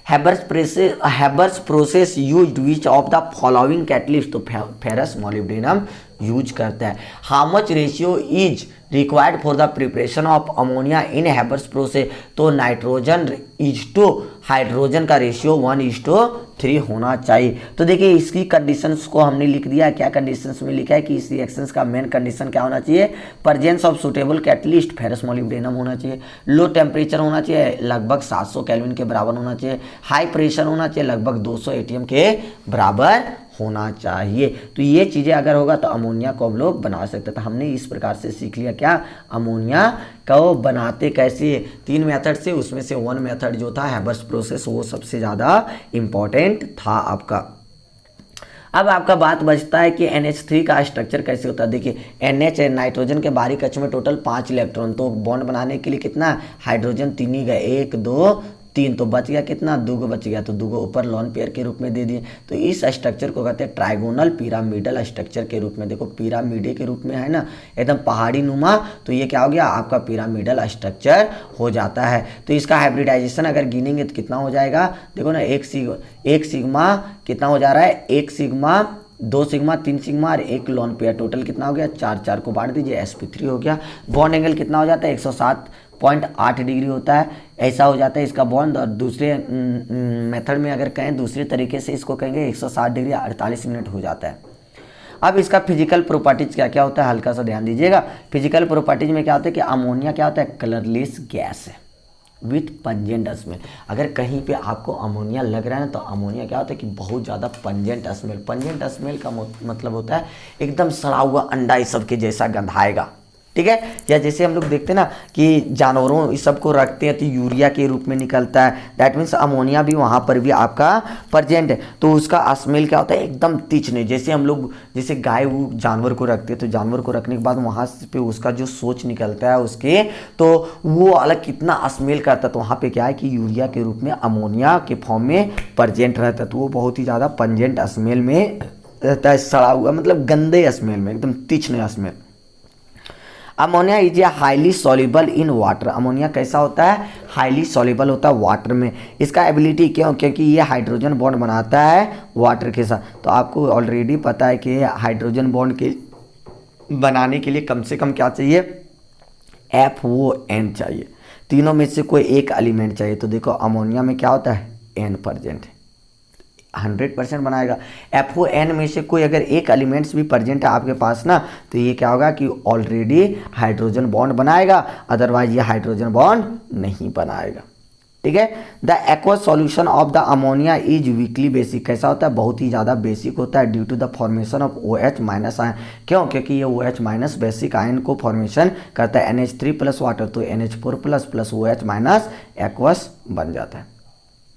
Haber's process used which of the following catalyst, तो फेरस मॉलिब्डेनम यूज करता है। How much ratio is required for the preparation of ammonia in Haber's process, तो नाइट्रोजन इज टू हाइड्रोजन का रेशियो 1:3 होना चाहिए। तो देखिए इसकी कंडीशंस को हमने लिख दिया, क्या कंडीशंस में लिखा है कि इस रिएक्शंस का मेन कंडीशन क्या होना चाहिए, presence of suitable catalyst ferrous molybdenum होना चाहिए, लो टेम्परेचर होना चाहिए, लगभग 700 केल्विन के बराबर होना चाहिए, हाई प्रेशर होना चाहिए, लगभग 200 ATM के बराबर होना चाहिए। तो ये चीज़ें अगर होगा तो अमोनिया को हम लोग बना सकते हैं। तो हमने इस प्रकार से सीख लिया क्या, अमोनिया को बनाते कैसे, 3 मेथड से, उसमें से 1 मेथड जो था हैबर्स प्रोसेस वो सबसे ज़्यादा इम्पॉर्टेंट था आपका। अब आपका बात बचता है कि NH3 का स्ट्रक्चर कैसे होता है। देखिए NH नाइट्रोजन के बाहरी कक्ष में टोटल 5 इलेक्ट्रॉन, तो बॉन्ड बनाने के लिए कितना, हाइड्रोजन 3 ही गए, 1 2 3, तो बच गया कितना, 2 बच गया, तो 2 ऊपर लॉन पेयर के रूप में दे दिए। तो इस स्ट्रक्चर को कहते हैं ट्राइगोनल पिरामिडल स्ट्रक्चर के रूप में। देखो पिरामिडे के रूप में है ना, एकदम पहाड़ी नुमा, तो ये क्या हो गया आपका पिरामिडल स्ट्रक्चर हो जाता है। तो इसका हाइब्रिडाइजेशन अगर गिनेंगे तो कितना हो जाएगा, देखो ना, एक सिग्मा कितना हो जा रहा है, 1 सिग्मा 2 सिग्मा 3 सिग्मा और 1 लॉन पेयर, टोटल कितना हो गया, 4 को बांट दीजिए, sp3 हो गया। बॉन्ड एंगल कितना हो जाता है, 107.8 डिग्री होता है, ऐसा हो जाता है इसका बॉन्ड। और दूसरे मेथड में अगर कहें, दूसरे तरीके से इसको कहेंगे 160 डिग्री 48 मिनट हो जाता है। अब इसका फिजिकल प्रॉपर्टीज क्या क्या होता है, हल्का सा ध्यान दीजिएगा। फिजिकल प्रॉपर्टीज में क्या होता है कि अमोनिया क्या होता है, कलरलेस गैस है विथ पंजेंट स्मेल। अगर कहीं पे आपको अमोनिया लग रहा है ना, तो अमोनिया क्या होता है कि बहुत ज़्यादा पंजेंट स्मेल। पंजेंट स्मेल का मतलब होता है एकदम सड़ा हुआ अंडा इस सब के जैसा गंधाएगा, ठीक है। या जैसे हम लोग देखते हैं ना कि जानवरों इस सब को रखते हैं तो यूरिया के रूप में निकलता है, दैट मीन्स अमोनिया भी वहाँ पर भी आपका प्रेजेंट है। तो उसका स्मेल क्या होता है, एकदम तीक्ष्ण। जैसे हम लोग जैसे गाय वो जानवर को रखते हैं, तो जानवर को रखने के बाद वहाँ पे उसका जो सोच निकलता है उसके, तो वो अलग कितना स्मेल करता है। तो वहाँ पे क्या है कि यूरिया के रूप में अमोनिया के फॉर्म में प्रेजेंट रहता है, तो वो बहुत ही ज़्यादा पंजेंट स्मेल में रहता है, सड़ा हुआ मतलब गंदे स्मेल में, एकदम तीक्ष्ण smell. Ammonia is a highly soluble in water. Ammonia कैसा होता है, हाईली सॉल्युबल होता है वाटर में। इसका एबिलिटी क्यों, क्योंकि ये हाइड्रोजन बॉन्ड बनाता है वाटर के साथ। तो आपको ऑलरेडी पता है कि हाइड्रोजन बॉन्ड के बनाने के लिए कम से कम क्या चाहिए, FON चाहिए, तीनों में से कोई एक एलिमेंट चाहिए। तो देखो अमोनिया में क्या होता है, N प्रेजेंट है, 100% बनाएगा। FON में से कोई अगर एक एलिमेंट्स भी प्रेजेंट है आपके पास ना, तो ये क्या होगा कि ऑलरेडी हाइड्रोजन बॉन्ड बनाएगा, अदरवाइज ये हाइड्रोजन बॉन्ड नहीं बनाएगा, ठीक है। The aqueous solution of the ammonia is weakly basic. कैसा होता है, बहुत ही ज़्यादा बेसिक होता है, due to the formation of OH minus ion. क्यों, क्योंकि ये OH माइनस बेसिक आयन को फॉर्मेशन करता है, NH3 प्लस वाटर, तो NH4 plus OH minus aqueous बन जाता है,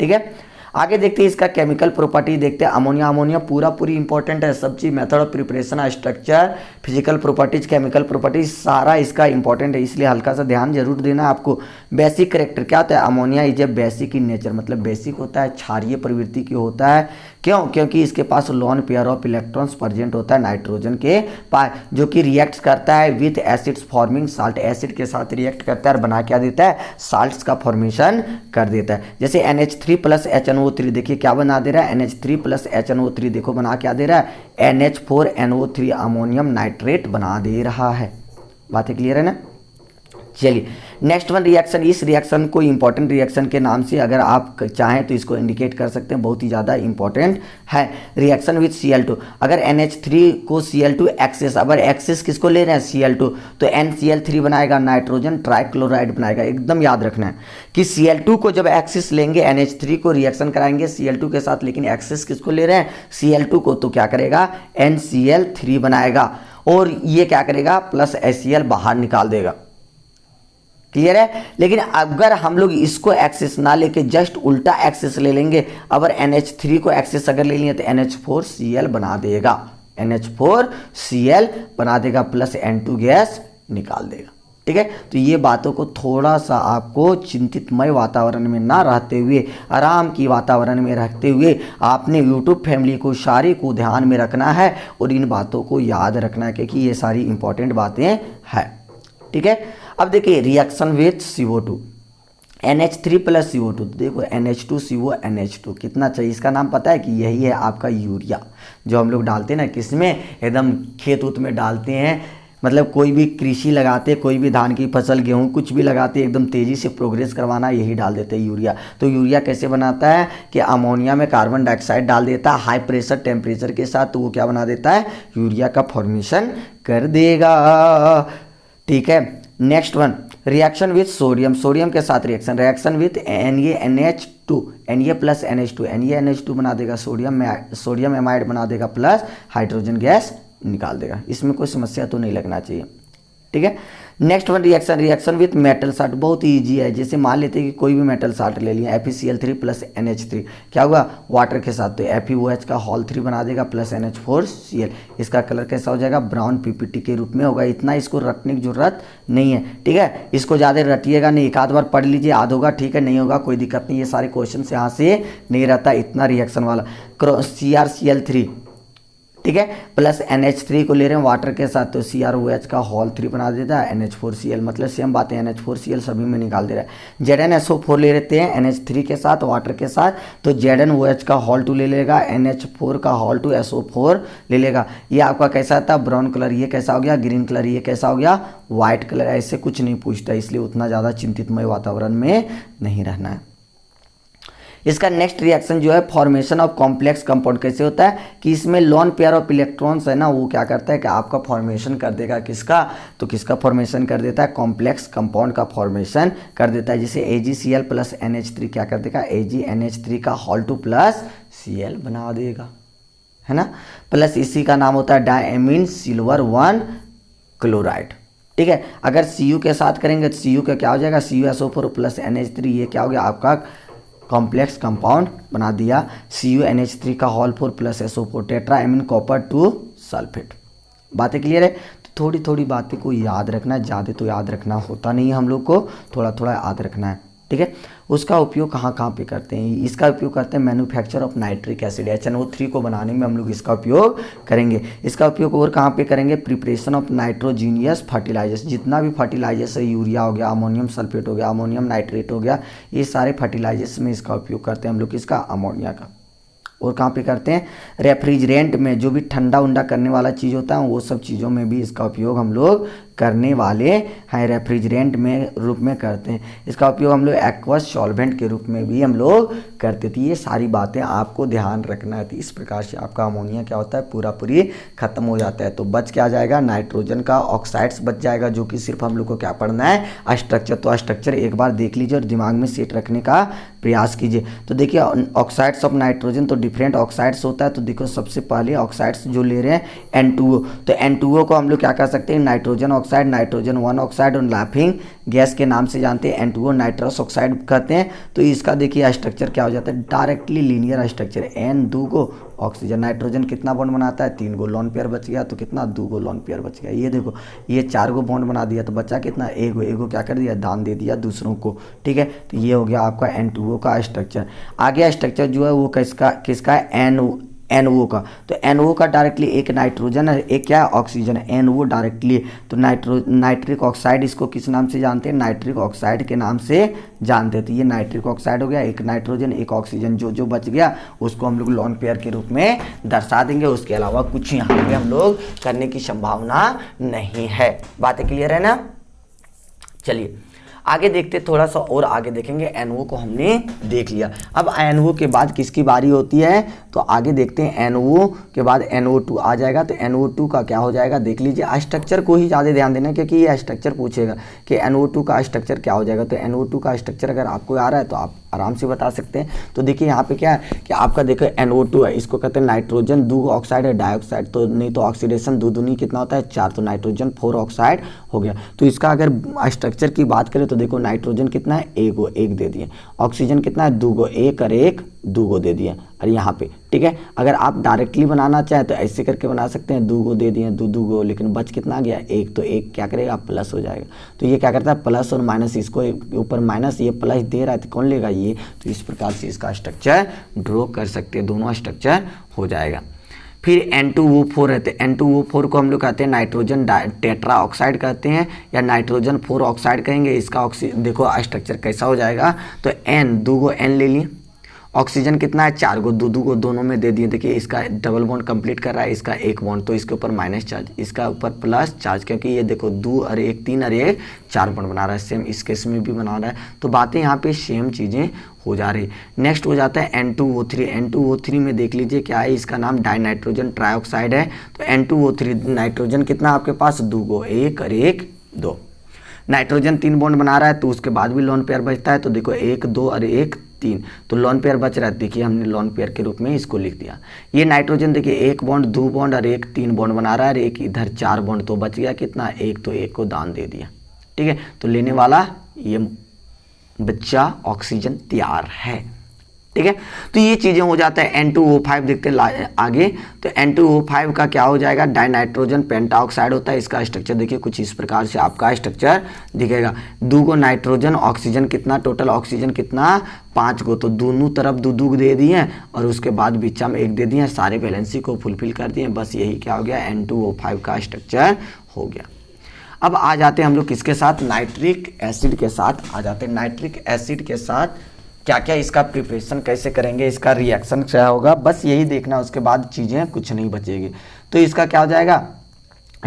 ठीक है। आगे देखते हैं इसका केमिकल प्रॉपर्टी देखते हैं। अमोनिया पूरी इंपॉर्टेंट है, सब चीज़, method of preparation, structure, physical properties, chemical properties, सारा इसका इंपॉर्टेंट है, इसलिए हल्का सा ध्यान जरूर देना आपको। बेसिक कैरेक्टर क्या होता है, ammonia is a basic in nature, मतलब बेसिक होता है, क्षारीय प्रवृत्ति की होता है। क्यों, क्योंकि इसके पास lone pair of electrons present होता है नाइट्रोजन के पास, जो कि रिएक्ट करता है with acids forming salt. Acid के साथ रिएक्ट करता है और बना क्या देता है, साल्ट्स का फॉर्मेशन कर देता है। जैसे NH3 प्लस HNO3, देखिए क्या बना दे रहा है, NH3 प्लस HNO3, देखो बना क्या दे रहा है, NH4NO3 अमोनियम नाइट्रेट बना दे रहा है। बातें क्लियर है ना। चलिए नेक्स्ट वन रिएक्शन। इस रिएक्शन को इंपॉर्टेंट रिएक्शन के नाम से अगर आप चाहें तो इसको इंडिकेट कर सकते हैं, बहुत ही ज़्यादा इंपॉर्टेंट है। रिएक्शन विथ Cl2, अगर NH3 को Cl2 एक्सेस, अगर एक्सेस किसको ले रहे हैं, Cl2, तो NCl3 बनाएगा, नाइट्रोजन ट्राइक्लोराइड बनाएगा। एकदम याद रखना है कि Cl2 को जब एक्सेस लेंगे, NH3 को रिएक्शन कराएंगे Cl2 के साथ, लेकिन एक्सेस किसको ले रहे हैं, Cl2 को, तो क्या करेगा, NCl3 बनाएगा, और ये क्या करेगा, प्लस HCl बाहर निकाल देगा। क्लियर है। लेकिन अगर हम लोग इसको एक्सेस ना लेके जस्ट उल्टा एक्सेस ले लेंगे, अगर NH3 को एक्सेस अगर ले लेंगे तो NH4Cl बना देगा, NH4Cl बना देगा, प्लस N2 गैस निकाल देगा, ठीक है। तो ये बातों को थोड़ा सा आपको चिंतितमय वातावरण में ना रहते हुए, आराम की वातावरण में रखते हुए आपने यूट्यूब फैमिली को सारे को ध्यान में रखना है और इन बातों को याद रखना है, क्योंकि ये सारी इंपॉर्टेंट बातें हैं, ठीक है। अब देखिए reaction with CO2, NH3 plus CO2, देखो NH2CO NH2 कितना चाहिए, इसका नाम पता है कि यही है आपका यूरिया, जो हम लोग डालते हैं ना, किसमें, एकदम खेत उत में डालते हैं, मतलब कोई भी कृषि लगाते, कोई भी धान की फसल, गेहूं कुछ भी लगाते, एकदम तेज़ी से प्रोग्रेस करवाना, यही डाल देते हैं यूरिया। तो यूरिया कैसे बनाता है कि अमोनिया में कार्बन डाइऑक्साइड डाल देता है हाई प्रेशर टेम्परेचर के साथ, तो वो क्या बना देता है, यूरिया का फॉर्मेशन कर देगा, ठीक है। Next one reaction with sodium, sodium के साथ reaction, reaction with NaNH NaNH2 Na plus NH2 NaNH2 बना देगा सोडियम एमाइड बना देगा प्लस हाइड्रोजन गैस निकाल देगा। इसमें कोई समस्या तो नहीं लगना चाहिए, ठीक है। Next one reaction with metal salt, बहुत ही ईजी है। जैसे मान लेते हैं कि कोई भी मेटल साल्ट ले लिया FeCl3 प्लस NH3, क्या होगा वाटर के साथ, तो FeOH का होल 3 बना देगा प्लस NH4Cl। इसका कलर कैसा हो जाएगा, ब्राउन PPT के रूप में होगा। इतना इसको रटने की जरूरत नहीं है, ठीक है। इसको ज़्यादा रटिएगा नहीं, एक आध बार पढ़ लीजिए, याद होगा, ठीक है, नहीं होगा कोई दिक्कत नहीं। ये सारे क्वेश्चन यहाँ से नहीं रहता इतना रिएक्शन वाला। CrCl3, ठीक है, प्लस NH3 को ले रहे हैं वाटर के साथ, तो CrOH का होल 3 बना देता है NH4Cl, मतलब सेम बात है, NH4Cl सभी में निकाल दे रहा है। ZnSO4 ले लेते हैं NH3 के साथ वाटर के साथ, तो ZnOH का होल 2 ले लेगा, NH4 का होल 2 SO4 ले लेगा। ये आपका कैसा था, ब्राउन कलर, ये कैसा हो गया ग्रीन कलर, ये कैसा हो गया वाइट कलर। ऐसे कुछ नहीं पूछता, इसलिए उतना ज़्यादा चिंतितमय वातावरण में नहीं रहना है। इसका नेक्स्ट रिएक्शन जो है फॉर्मेशन ऑफ कॉम्प्लेक्स कंपाउंड, कैसे होता है कि इसमें लोन पेयर ऑफ इलेक्ट्रॉन्स है ना, वो क्या करता है कि आपका फॉर्मेशन कर देगा किसका, तो किसका फॉर्मेशन कर देता है, कॉम्प्लेक्स कंपाउंड का फॉर्मेशन कर देता है। जैसे AgCl प्लस NH3 क्या कर देगा, AgNH3 का होल 2 प्लस Cl बना देगा, है ना, प्लस इसी का नाम होता है डायमीन सिल्वर 1 क्लोराइड, ठीक है। अगर Cu के साथ करेंगे तो Cu का क्या हो जाएगा, CuSO4 प्लस NH3, ये क्या हो गया आपका कॉम्प्लेक्स कंपाउंड बना दिया। CuNH3 का whole 4 plus SO4 tetra ammine copper 2 sulphate. बातें क्लियर है, तो थोड़ी थोड़ी बातें को याद रखना है, ज़्यादा तो याद रखना होता नहीं है हम लोग को, थोड़ा थोड़ा याद रखना है, ठीक है। उसका उपयोग कहाँ कहाँ पे करते हैं, इसका उपयोग करते हैं manufacture of nitric acid HNO3 को बनाने में हम लोग इसका उपयोग करेंगे। इसका उपयोग और कहाँ पे करेंगे, प्रिपरेशन ऑफ नाइट्रोजीनियस फर्टिलाइजर्स, जितना भी फर्टिलाइजर्स है, यूरिया हो गया, अमोनियम सल्फेट हो गया, अमोनियम नाइट्रेट हो गया, ये सारे फर्टिलाइजर्स में इसका उपयोग करते हैं हम लोग, इसका अमोनिया का। और कहाँ पे करते हैं, रेफ्रिजरेंट में, जो भी ठंडा उंडा करने वाला चीज़ होता है वो सब चीज़ों में भी इसका उपयोग हम लोग करने वाले हैं, रेफ्रिजरेंट में रूप में करते हैं। इसका उपयोग हम लोग एक्वस सॉल्वेंट के रूप में भी हम लोग करते थे। ये सारी बातें आपको ध्यान रखना है। इस प्रकार से आपका अमोनिया क्या होता है, पूरा पूरी खत्म हो जाता है। तो बच क्या जाएगा, नाइट्रोजन का ऑक्साइड्स बच जाएगा, जो कि सिर्फ हम लोग को क्या पढ़ना है, स्ट्रक्चर। तो स्ट्रक्चर एक बार देख लीजिए और दिमाग में सेट रखने का प्रयास कीजिए। तो देखिए ऑक्साइड्स ऑफ नाइट्रोजन, तो डिफरेंट ऑक्साइड्स होता है। तो देखो सबसे पहले ऑक्साइड्स जो ले रहे हैं N2O, तो N2O को हम लोग क्या कर सकते हैं, नाइट्रोजन ऑक्साइड, नाइट्रोजन 1 ऑक्साइड और लाफिंग गैस के नाम से जानते हैं, N2O नाइट्रस ऑक्साइड कहते हैं। तो इसका देखिए स्ट्रक्चर क्या हो जाता है, directly linear structure, N2 oxygen, nitrogen कितना बॉन्ड बनाता है, 3 गो लोन पेयर बच गया, तो कितना 2 गो लोन पेयर बच गया। ये देखो ये 4 गो बॉन्ड बना दिया, तो बचा कितना, एक गो क्या कर दिया, दान दे दिया दूसरों को, ठीक है। तो ये हो गया आपका N2O का स्ट्रक्चर। आगे स्ट्रक्चर जो है वो किसका है, NO का। तो NO का डायरेक्टली एक नाइट्रोजन है, एक क्या है ऑक्सीजन है, NO डायरेक्टली। तो नाइट्रिक ऑक्साइड इसको किस नाम से जानते हैं, नाइट्रिक ऑक्साइड के नाम से जानते हैं। तो ये नाइट्रिक ऑक्साइड हो गया, एक नाइट्रोजन एक ऑक्सीजन, जो बच गया उसको हम लोग लोन पेयर के रूप में दर्शा देंगे। उसके अलावा कुछ यहाँ पे हम लोग करने की संभावना नहीं है। बातें क्लियर है ना। चलिए आगे देखते, थोड़ा सा और आगे देखेंगे। NO को हमने देख लिया, अब NO के बाद किसकी बारी होती है, तो आगे देखते हैं। NO के बाद NO2 आ जाएगा, तो NO2 का क्या हो जाएगा, देख लीजिए। स्ट्रक्चर को ही ज़्यादा ध्यान देना, क्योंकि ये स्ट्रक्चर पूछेगा कि NO2 का स्ट्रक्चर क्या हो जाएगा। तो NO2 का स्ट्रक्चर अगर आपको आ रहा है तो आप आराम से बता सकते हैं। तो देखिए यहाँ पे क्या है कि आपका देखो NO2 है, इसको कहते हैं नाइट्रोजन 2 ऑक्साइड है डाइऑक्साइड, तो नहीं तो ऑक्सीडेशन 2 दूनी कितना होता है 4, तो नाइट्रोजन 4 ऑक्साइड हो गया। तो इसका अगर स्ट्रक्चर की बात करें तो देखो नाइट्रोजन कितना है, एक दे दिए, ऑक्सीजन कितना है 2 गो, एक और एक 2 गो दे दिए, और यहाँ पे ठीक है। अगर आप डायरेक्टली बनाना चाहें तो ऐसे करके बना सकते हैं, 2 गो दे दिए, 2 गो, लेकिन बच कितना गया, एक, तो एक क्या करेगा, प्लस हो जाएगा। तो ये क्या करता है, प्लस और माइनस, इसको ऊपर माइनस, ये प्लस दे रहा है तो कौन लेगा, ये। तो इस प्रकार से इसका स्ट्रक्चर ड्रॉ कर सकते हैं, दोनों स्ट्रक्चर हो जाएगा। फिर N2O4 रहते हैं, N2O4 को हम लोग कहते हैं नाइट्रोजन टेट्रा ऑक्साइड कहते हैं, या नाइट्रोजन 4 ऑक्साइड कहेंगे। इसका देखो स्ट्रक्चर कैसा हो जाएगा, तो N 2 गो N ले लिए, ऑक्सीजन कितना है 4 गो, 2 गो दोनों में दे दिए। देखिए इसका डबल बॉन्ड कंप्लीट कर रहा है, इसका एक बॉन्ड, तो इसके ऊपर माइनस चार्ज, इसका ऊपर प्लस चार्ज, क्योंकि ये देखो 2 और 1 3 और 1 4 बॉन्ड बना रहा है। सेम इस केस में भी बना रहा है, तो बातें यहाँ पे सेम चीज़ें हो जा रही। नेक्स्ट हो जाता है N2O3। N2O3 में देख लीजिए क्या है, इसका नाम डाइनाइट्रोजन ट्राइऑक्साइड है। तो N2O3 नाइट्रोजन कितना आपके पास, 2 गो, 1 और 1 2, नाइट्रोजन 3 बॉन्ड बना रहा है, तो उसके बाद भी लोन पेयर बचता है। तो देखो 1 2 और 1 3, तो लोन पेयर बच रहा है। देखिए हमने लोन पेयर के रूप में इसको लिख दिया। ये नाइट्रोजन देखिए एक बॉन्ड, 2 बॉन्ड और एक 3 बॉन्ड बना रहा है, और एक इधर 4 बॉन्ड, तो बच गया कितना, एक, तो एक को दान दे दिया। ठीक है, तो लेने वाला ये बच्चा ऑक्सीजन तैयार है। ठीक है, तो ये चीजें हो जाता है। N2O5 देखते हैं आगे, तो N2O5 का क्या हो जाएगा, डाइनाइट्रोजन पेंटाऑक्साइड होता है। इसका स्ट्रक्चर देखिए कुछ इस प्रकार से आपका स्ट्रक्चर दिखेगा। 2 को नाइट्रोजन, ऑक्सीजन कितना, टोटल ऑक्सीजन कितना, 5 को, तो दोनों तरफ 2 दे दिए और उसके बाद बीचा में 1 दे दिए, सारे वैलेंसी को फुलफिल कर दिए। बस यही क्या हो गया, N2O5 का स्ट्रक्चर हो गया। अब आ जाते हैं हम लोग किसके साथ, नाइट्रिक एसिड के साथ आ जाते हैं। नाइट्रिक एसिड के साथ क्या क्या इसका प्रिपरेशन कैसे करेंगे, इसका रिएक्शन क्या होगा, बस यही देखना, उसके बाद चीज़ें कुछ नहीं बचेगी। तो इसका क्या हो जाएगा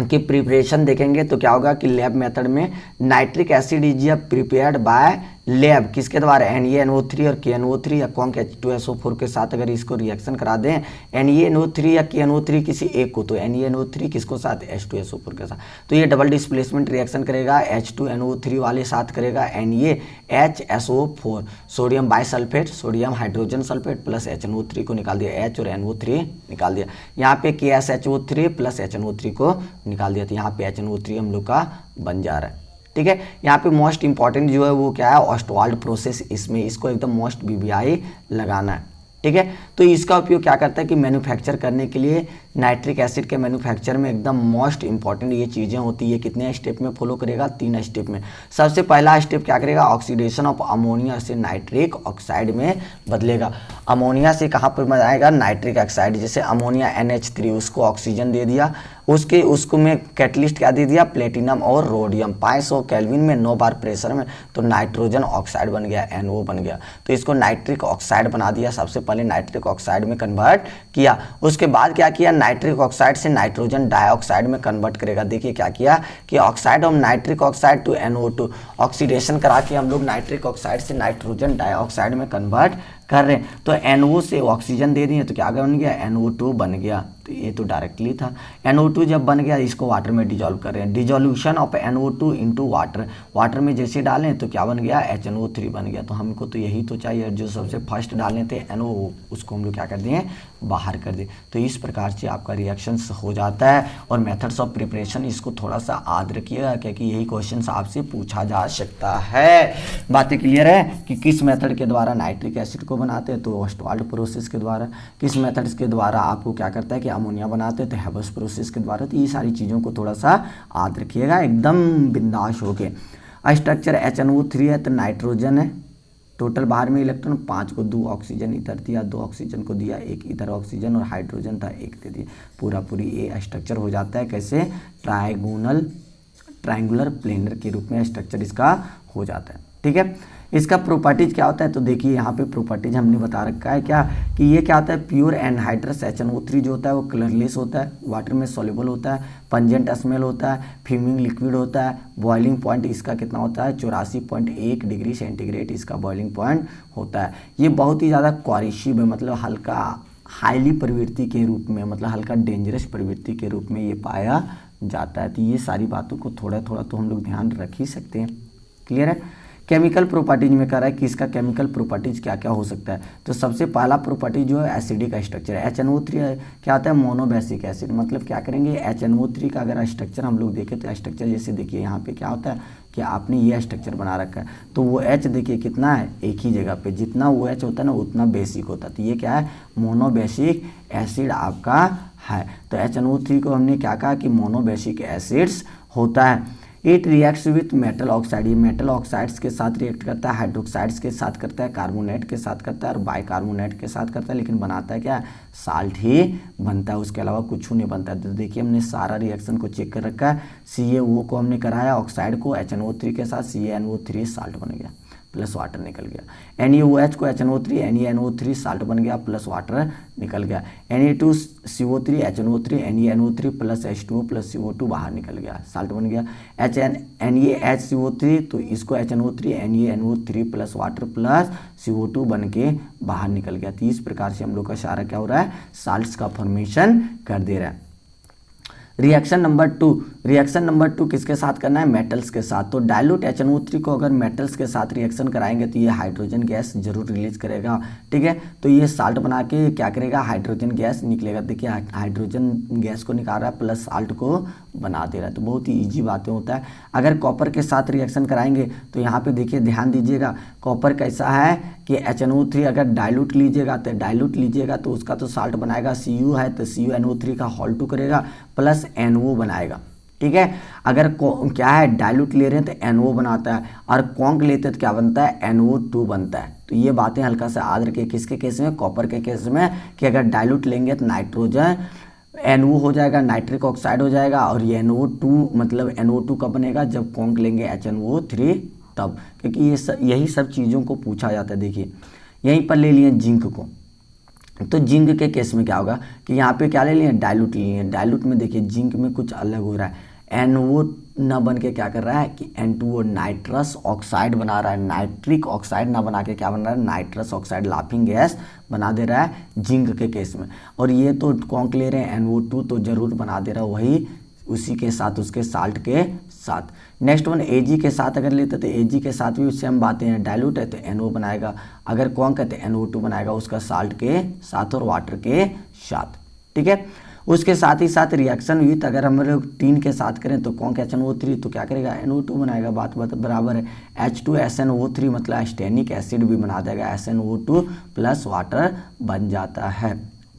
कि प्रिपरेशन देखेंगे तो क्या होगा कि लैब मेथड में nitric acid is prepared by lab, किसके द्वारा, NaNO3 और KNO3 या कॉन्क H2SO4 के साथ अगर इसको रिएक्शन करा दें, NaNO3 या KNO3 किसी एक को, तो NaNO3 किसको साथ, H2SO4 के साथ, तो ये डबल डिस्प्लेसमेंट रिएक्शन करेगा, H2NO3 वाले साथ करेगा NaHSO4, sodium bisulphate, sodium hydrogen sulphate plus HNO3 को निकाल दिया, H और NO3 निकाल दिया, यहाँ पे KSHO3 प्लस HNO3 को निकाल दिया, तो यहाँ पे HNO3 हम लोग का बन जा रहा है। ठीक है, यहाँ पे मोस्ट इंपॉर्टेंट जो है वो क्या है, ऑस्टवाल्ड प्रोसेस, इसमें इसको एकदम मोस्ट BBI लगाना है। ठीक है, तो इसका उपयोग क्या करता है कि मैन्युफैक्चर करने के लिए, नाइट्रिक एसिड के मैन्युफैक्चर में एकदम मोस्ट इंपॉर्टेंट ये चीज़ें होती है। कितने स्टेप में फॉलो करेगा, 3 स्टेप में। सबसे पहला स्टेप क्या करेगा, ऑक्सीडेशन ऑफ अमोनिया से नाइट्रिक ऑक्साइड में बदलेगा। अमोनिया से कहाँ पर बनाएगा, नाइट्रिक ऑक्साइड, जैसे अमोनिया NH3 उसको ऑक्सीजन दे दिया, उसको में कैटलिस्ट क्या दे दिया, प्लेटिनम और रोडियम, 500 केल्विन में 9 बार प्रेशर में, तो नाइट्रोजन ऑक्साइड बन गया, NO बन गया। तो इसको नाइट्रिक ऑक्साइड बना दिया, सबसे पहले नाइट्रिक ऑक्साइड में कन्वर्ट किया। उसके बाद क्या किया, नाइट्रिक ऑक्साइड से नाइट्रोजन डाइऑक्साइड में कन्वर्ट करेगा। देखिए क्या किया कि oxide of nitric oxide to NO2, oxidation करा के हम लोग नाइट्रिक ऑक्साइड से नाइट्रोजन डाइऑक्साइड में कन्वर्ट कर रहे हैं। तो NO से ऑक्सीजन दे दिए, तो क्या बन गया, NO2 बन गया। तो ये तो डायरेक्टली था। NO2 जब बन गया, इसको वाटर में डिजोल्व कर रहे हैं। Dissolution of NO2 into water, water में जैसे डालें तो क्या बन गया, HNO3 बन गया। तो हमको तो यही तो चाहिए, जो सबसे फर्स्ट डालने थे NO, उसको हम लोग क्या कर दिए, बाहर कर दिए। तो इस प्रकार से आपका रिएक्शंस हो जाता है। और मेथड्स ऑफ प्रिपरेशन, इसको थोड़ा सा याद रखिएगा, क्योंकि यही क्वेश्चन आपसे पूछा जा सकता है। बातें क्लियर है कि किस मेथड के द्वारा नाइट्रिक एसिड को बनाते हैं, तो ऑस्टवाल्ड प्रोसेस के द्वारा। किस मेथड्स के द्वारा आपको क्या करता है कि अमोनिया बनाते हैं, तो हैबस प्रोसेस के द्वारा। तो ये सारी चीज़ों को थोड़ा सा याद रखिएगा, एकदम बिंदास होके। स्ट्रक्चर HNO3 है, तो नाइट्रोजन है, टोटल बाहर में इलेक्ट्रॉन 5 को, 2 ऑक्सीजन इधर दिया, 2 ऑक्सीजन को दिया, 1 इधर ऑक्सीजन और हाइड्रोजन था 1 दे दिया, पूरी ये स्ट्रक्चर हो जाता है। कैसे, ट्रायंगुलर प्लेनर के रूप में स्ट्रक्चर इसका हो जाता है। ठीक है, इसका प्रॉपर्टीज क्या होता है, तो देखिए यहाँ पे प्रॉपर्टीज हमने बता रखा है क्या, कि ये क्या होता है, प्योर एनहाइड्रस HNO3 जो होता है वो कलरलेस होता है, वाटर में सॉल्युबल होता है, पंजेंट स्मेल होता है, फ्यूमिंग लिक्विड होता है, बॉइलिंग पॉइंट इसका कितना होता है, 84.1 डिग्री सेंटीग्रेड इसका बॉइलिंग पॉइंट होता है। ये बहुत ही ज़्यादा क्वारिशिव है, मतलब हल्का हाईली प्रवृत्ति के रूप में, मतलब हल्का डेंजरस प्रवृत्ति के रूप में ये पाया जाता है। तो ये सारी बातों को थोड़ा थोड़ा तो हम लोग ध्यान रख ही सकते हैं। क्लियर है। केमिकल प्रॉपर्टीज में कह रहा है कि इसका केमिकल प्रॉपर्टीज क्या क्या हो सकता है। तो सबसे पहला प्रॉपर्टी जो है एसिडिक स्ट्रक्चर है। HNO3 क्या आता है, मोनोबेसिक एसिड। मतलब क्या करेंगे, HNO3 का अगर स्ट्रक्चर हम लोग देखें तो स्ट्रक्चर जैसे देखिए यहाँ पे क्या होता है कि आपने ये स्ट्रक्चर बना रखा है, तो वो H देखिए कितना है, एक ही जगह पे, जितना वो H होता है ना उतना बेसिक होता है। तो ये क्या है, मोनोबेसिक एसिड आपका है। तो HNO3 को हमने क्या कहा कि मोनोबेसिक एसिड्स होता है। It reacts with metal oxide, ये मेटल ऑक्साइड्स के साथ रिएक्ट करता है, हाइड्रोक्साइड्स के साथ करता है, कार्बोनेट के साथ करता है और बाइकार्बोनेट के साथ करता है, लेकिन बनाता है क्या, साल्ट ही बनता है, उसके अलावा कुछ नहीं बनता है। तो देखिए हमने सारा रिएक्शन को चेक कर रखा है। CaO को हमने कराया ऑक्साइड को HNO3 के साथ, CaNO3 साल्ट बन गया प्लस वाटर निकल गया। NaOH को HNO3, NaNO3 साल्ट बन गया प्लस वाटर निकल गया। Na2CO3 HNO3 NaNO3 plus H2O plus CO2 बाहर निकल गया, साल्ट बन गया। NaHCO3 तो इसको HNO3 NaNO3 plus water plus CO2 बन के बाहर निकल गया। तो इस प्रकार से हम लोग का सारा क्या हो रहा है, साल्ट्स का फॉर्मेशन कर दे रहा है। रिएक्शन नंबर टू किसके साथ करना है, मेटल्स के साथ। तो डाइल्यूट HNO3 को अगर मेटल्स के साथ रिएक्शन कराएंगे तो ये हाइड्रोजन गैस जरूर रिलीज करेगा, ठीक है। तो ये साल्ट बना के क्या करेगा, हाइड्रोजन गैस निकलेगा। देखिए हाइड्रोजन गैस को निकाल रहा है प्लस साल्ट को बना दे रहा है, तो बहुत ही ईजी बातें होता है। अगर कॉपर के साथ रिएक्शन कराएंगे तो यहाँ पे देखिए ध्यान दीजिएगा, कॉपर कैसा है कि HNO3 अगर डाइल्यूट लीजिएगा तो उसका तो साल्ट बनाएगा, Cu है तो CuNO3 का होल 2 करेगा प्लस NO बनाएगा, ठीक है। अगर क्या है डाइल्यूट ले रहे हैं तो NO बनाता है, और कॉन्क लेते हैं तो क्या बनता है, NO2 बनता है। तो ये बातें हल्का सा याद रखिए किसके केस में, कॉपर के केस में, कि अगर डाइल्यूट लेंगे तो नाइट्रोजन NO हो जाएगा, नाइट्रिक ऑक्साइड हो जाएगा, और ये NO2 मतलब NO2 कब बनेगा, जब कॉन्क लेंगे HNO3 तब, क्योंकि यही सब चीज़ों को पूछा जाता है। देखिए यहीं पर ले लिए जिंक को, तो जिंक के केस में क्या होगा कि यहाँ पे क्या ले लिए, डाइल्यूट ले लिए। डाइल्यूट में देखिए जिंक में कुछ अलग हो रहा है, NO ना बन के क्या कर रहा है कि N2O नाइट्रस ऑक्साइड बना रहा है, नाइट्रिक ऑक्साइड ना बना के क्या बन रहा है, नाइट्रस ऑक्साइड लाफिंग गैस बना दे रहा है जिंक के केस में। और ये तो कौन ले रहे हैं NO2, तो जरूर बना दे रहा है वही उसी के साथ, उसके साल्ट के साथ। नेक्स्ट वन Ag के साथ अगर लेते तो Ag के साथ भी सेम बातें हैं, डाइल्यूट है तो NO बनाएगा, अगर कौन कहते हैं NO2 बनाएगा उसका साल्ट के साथ और वाटर के साथ, ठीक है। उसके साथ ही साथ रिएक्शन विथ अगर हम लोग टीन के साथ करें तो कौन HNO3 तो क्या करेगा, NO2 बनाएगा, बात बराबर है। H2SNO3 मतलब एस्टेनिक एसिड भी बना देगा, SNO2 प्लस वाटर बन जाता है,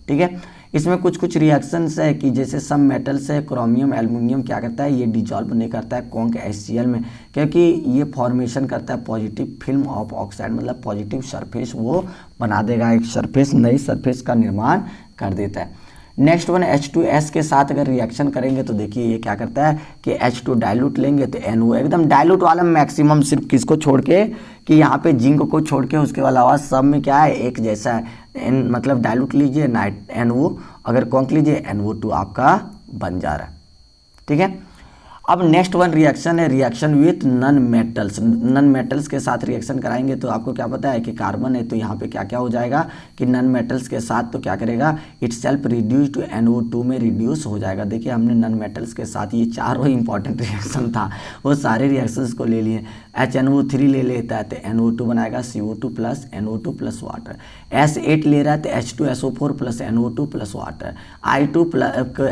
ठीक है। इसमें कुछ रिएक्शंस है कि जैसे सम मेटल्स है, क्रोमियम एल्युमिनियम क्या करता है, ये डिजॉल्व नहीं करता है कौन के HCl में, क्योंकि ये फॉर्मेशन करता है पॉजिटिव फिल्म ऑफ ऑक्साइड, मतलब पॉजिटिव सरफेस वो बना देगा, एक सरफेस नई सरफेस का निर्माण कर देता है। नेक्स्ट वन H2S के साथ अगर रिएक्शन करेंगे तो देखिए ये क्या करता है कि H2 डाइल्यूट लेंगे तो NO एकदम डाइल्यूट वाला मैक्सिमम, सिर्फ किसको छोड़ के कि यहाँ पे जिंक को छोड़ के, उसके अलावा सब में क्या है एक जैसा है। मतलब डाइल्यूट लीजिए NO, अगर कॉन्क लीजिए NO2 आपका बन जा रहा है, ठीक है। अब नेक्स्ट वन रिएक्शन है रिएक्शन विथ नन मेटल्स के साथ रिएक्शन कराएंगे तो आपको क्या पता है कि कार्बन है तो यहाँ पे क्या क्या हो जाएगा कि नन मेटल्स के साथ तो क्या करेगा, it self reduce to NO2 में रिड्यूस हो जाएगा। देखिए हमने नन मेटल्स के साथ ये चारों इंपॉर्टेंट रिएक्शन था, वो सारे रिएक्शंस को ले लिए। HNO3 ले लेता है तो NO2 बनाएगा, CO2 plus NO2 plus water. S8 ले रहा है तो H2SO4 plus NO2 plus water. I2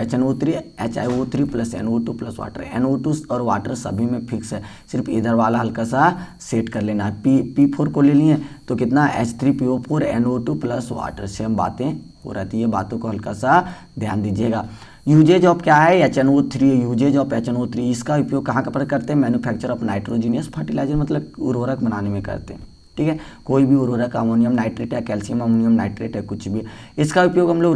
HNO3 HiO3 plus NO2 plus water. NO2 और वाटर सभी में फिक्स है, सिर्फ इधर वाला हल्का सा सेट कर लेना है। P4 को ले लिए तो कितना H3PO4 NO2 plus water, same बातें हो रहती है, बातों को हल्का सा ध्यान दीजिएगा। यूजेज ऑफ क्या है HNO3, यूजेज ऑफ HNO3 इसका उपयोग कहाँ पर करते हैं, मैन्युफैक्चर ऑफ नाइट्रोजीनियस फर्टिलाइजर मतलब उर्वरक बनाने में करते हैं, ठीक है। कोई भी उर्वरक, अमोनियम नाइट्रेट है, कैल्शियम अमोनियम नाइट्रेट है, कुछ भी, इसका उपयोग हम लोग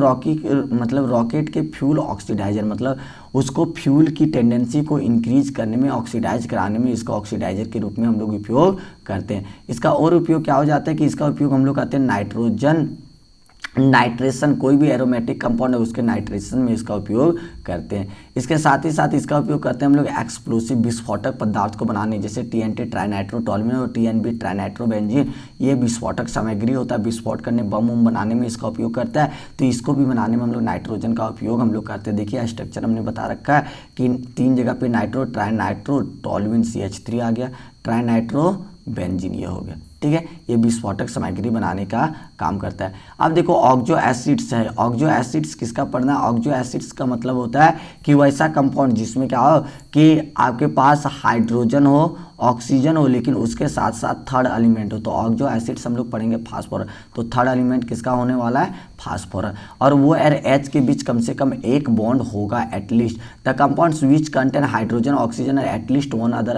रॉकेट के फ्यूल ऑक्सीडाइजर मतलब उसको फ्यूल की टेंडेंसी को इंक्रीज करने में, ऑक्सीडाइज कराने में इसका ऑक्सीडाइजर के रूप में हम लोग उपयोग करते हैं। इसका और उपयोग क्या हो जाता है कि इसका उपयोग हम लोग करते हैं नाइट्रेशन, कोई भी एरोमेटिक कंपाउंड है उसके नाइट्रेशन में इसका उपयोग करते हैं। इसके साथ ही साथ इसका उपयोग करते हैं हम लोग एक्सप्लोसिव विस्फोटक पदार्थ को बनाने, जैसे TNT ट्राइनाइट्रोटोल्यूमेन और TNB ट्राइनाइट्रोबेंजीन, ये विस्फोटक सामग्री होता है, विस्फोट करने बम बनाने में इसका उपयोग करता है। तो इसको भी बनाने में हम लोग नाइट्रोजन का उपयोग हम लोग करते हैं। देखिए स्ट्रक्चर हमने बता रखा है कि 3 जगह पे ट्राइनाइट्रोटोल्यूमेन CH3 आ गया, ट्राइनाइट्रोबेंजीन ये हो गया, ठीक है। ये विस्फोटक सामग्री बनाने का काम करता है। अब देखो ऑक्सो एसिड्स है, ऑक्सो एसिड्स किसका पढ़ना, ऑक्सो एसिड्स का मतलब होता है कि वैसा कंपाउंड जिसमें क्या हो कि आपके पास हाइड्रोजन हो, ऑक्सीजन हो, लेकिन उसके साथ साथ थर्ड एलिमेंट हो। तो ऑक्सो एसिड्स हम लोग पढ़ेंगे फास्फोरस, तो थर्ड एलिमेंट किसका होने वाला है, फास्फोरस। और वो H के बीच कम से कम एक बॉन्ड होगा at least. The compounds which contain hydrogen oxygen और एटलीस्ट वन अदर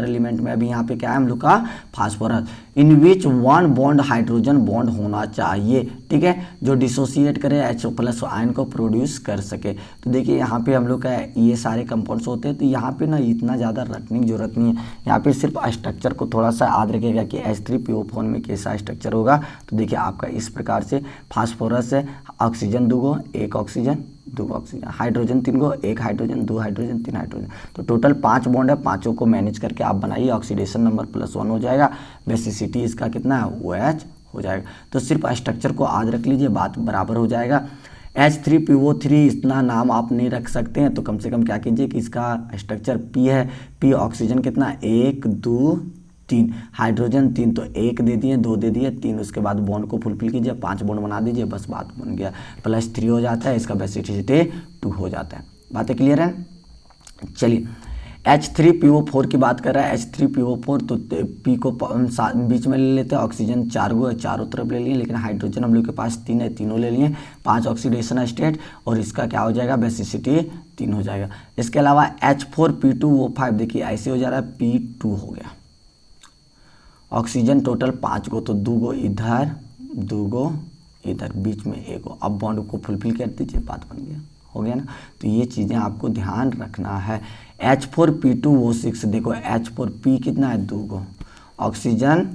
एलिमेंट में अभी यहाँ पे क्या है हम लोग का phosphorus, in which one bond hydrogen bond होना चाहिए, ठीक है, जो डिसोसिएट करे H+ आयन को प्रोड्यूस कर सके। तो देखिए यहाँ पे हम लोग का ये सारे कंपाउंड्स होते हैं, तो यहाँ पे ना इतना ज़्यादा रटने की जरूरत नहीं है, यहाँ पे सिर्फ स्ट्रक्चर को थोड़ा सा याद रखिएगा कि H3PO4 में कैसा स्ट्रक्चर होगा। तो देखिए आपका इस प्रकार से फास्फोरस है, ऑक्सीजन 2 गो, 1 ऑक्सीजन 2 ऑक्सीजन, हाइड्रोजन 3 गो, 1 हाइड्रोजन 2 हाइड्रोजन 3 हाइड्रोजन, तो टोटल 5 बॉन्ड है, पाँचों को मैनेज करके आप बनाइए, ऑक्सीडेशन नंबर +1 हो जाएगा, बेसिसिटी इसका कितना है OH हो जाएगा। तो सिर्फ स्ट्रक्चर को याद रख लीजिए, बात बराबर हो जाएगा। H3PO3 इतना नाम आप नहीं रख सकते हैं, तो कम से कम क्या कीजिए कि इसका स्ट्रक्चर P है, P ऑक्सीजन कितना 1 2 3, हाइड्रोजन 3, तो 1 दे दिए, 2 दे दिए, 3, उसके बाद बॉन्ड को फुलफिल कीजिए, 5 बॉन्ड बना दीजिए, बस बात बन गया, +3 हो जाता है, इसका बेसिसिटी 2 हो जाता है। बातें क्लियर है? चलिए H3PO4 की बात कर रहा है, H3PO4 तो P को बीच में ले लेते हैं, ऑक्सीजन 4 गो है, चारों तरफ ले लिए, लेकिन हाइड्रोजन हम लोग के पास 3 है, तीनों ले लिए, 5 ऑक्सीडेशन स्टेट, और इसका क्या हो जाएगा, बेसिसिटी 3 हो जाएगा। इसके अलावा H4P2O5 देखिए ऐसे हो जा रहा है, P2 हो गया, ऑक्सीजन टोटल 5 गो, तो 2 गो इधर 2 गो इधर, बीच में 1 गो, अब बॉन्ड को फुलफिल कर दीजिए, बात बन गया, हो गया ना। तो ये चीज़ें आपको ध्यान रखना है। H4P2O6 देखो, H4P कितना है 2 गो, ऑक्सीजन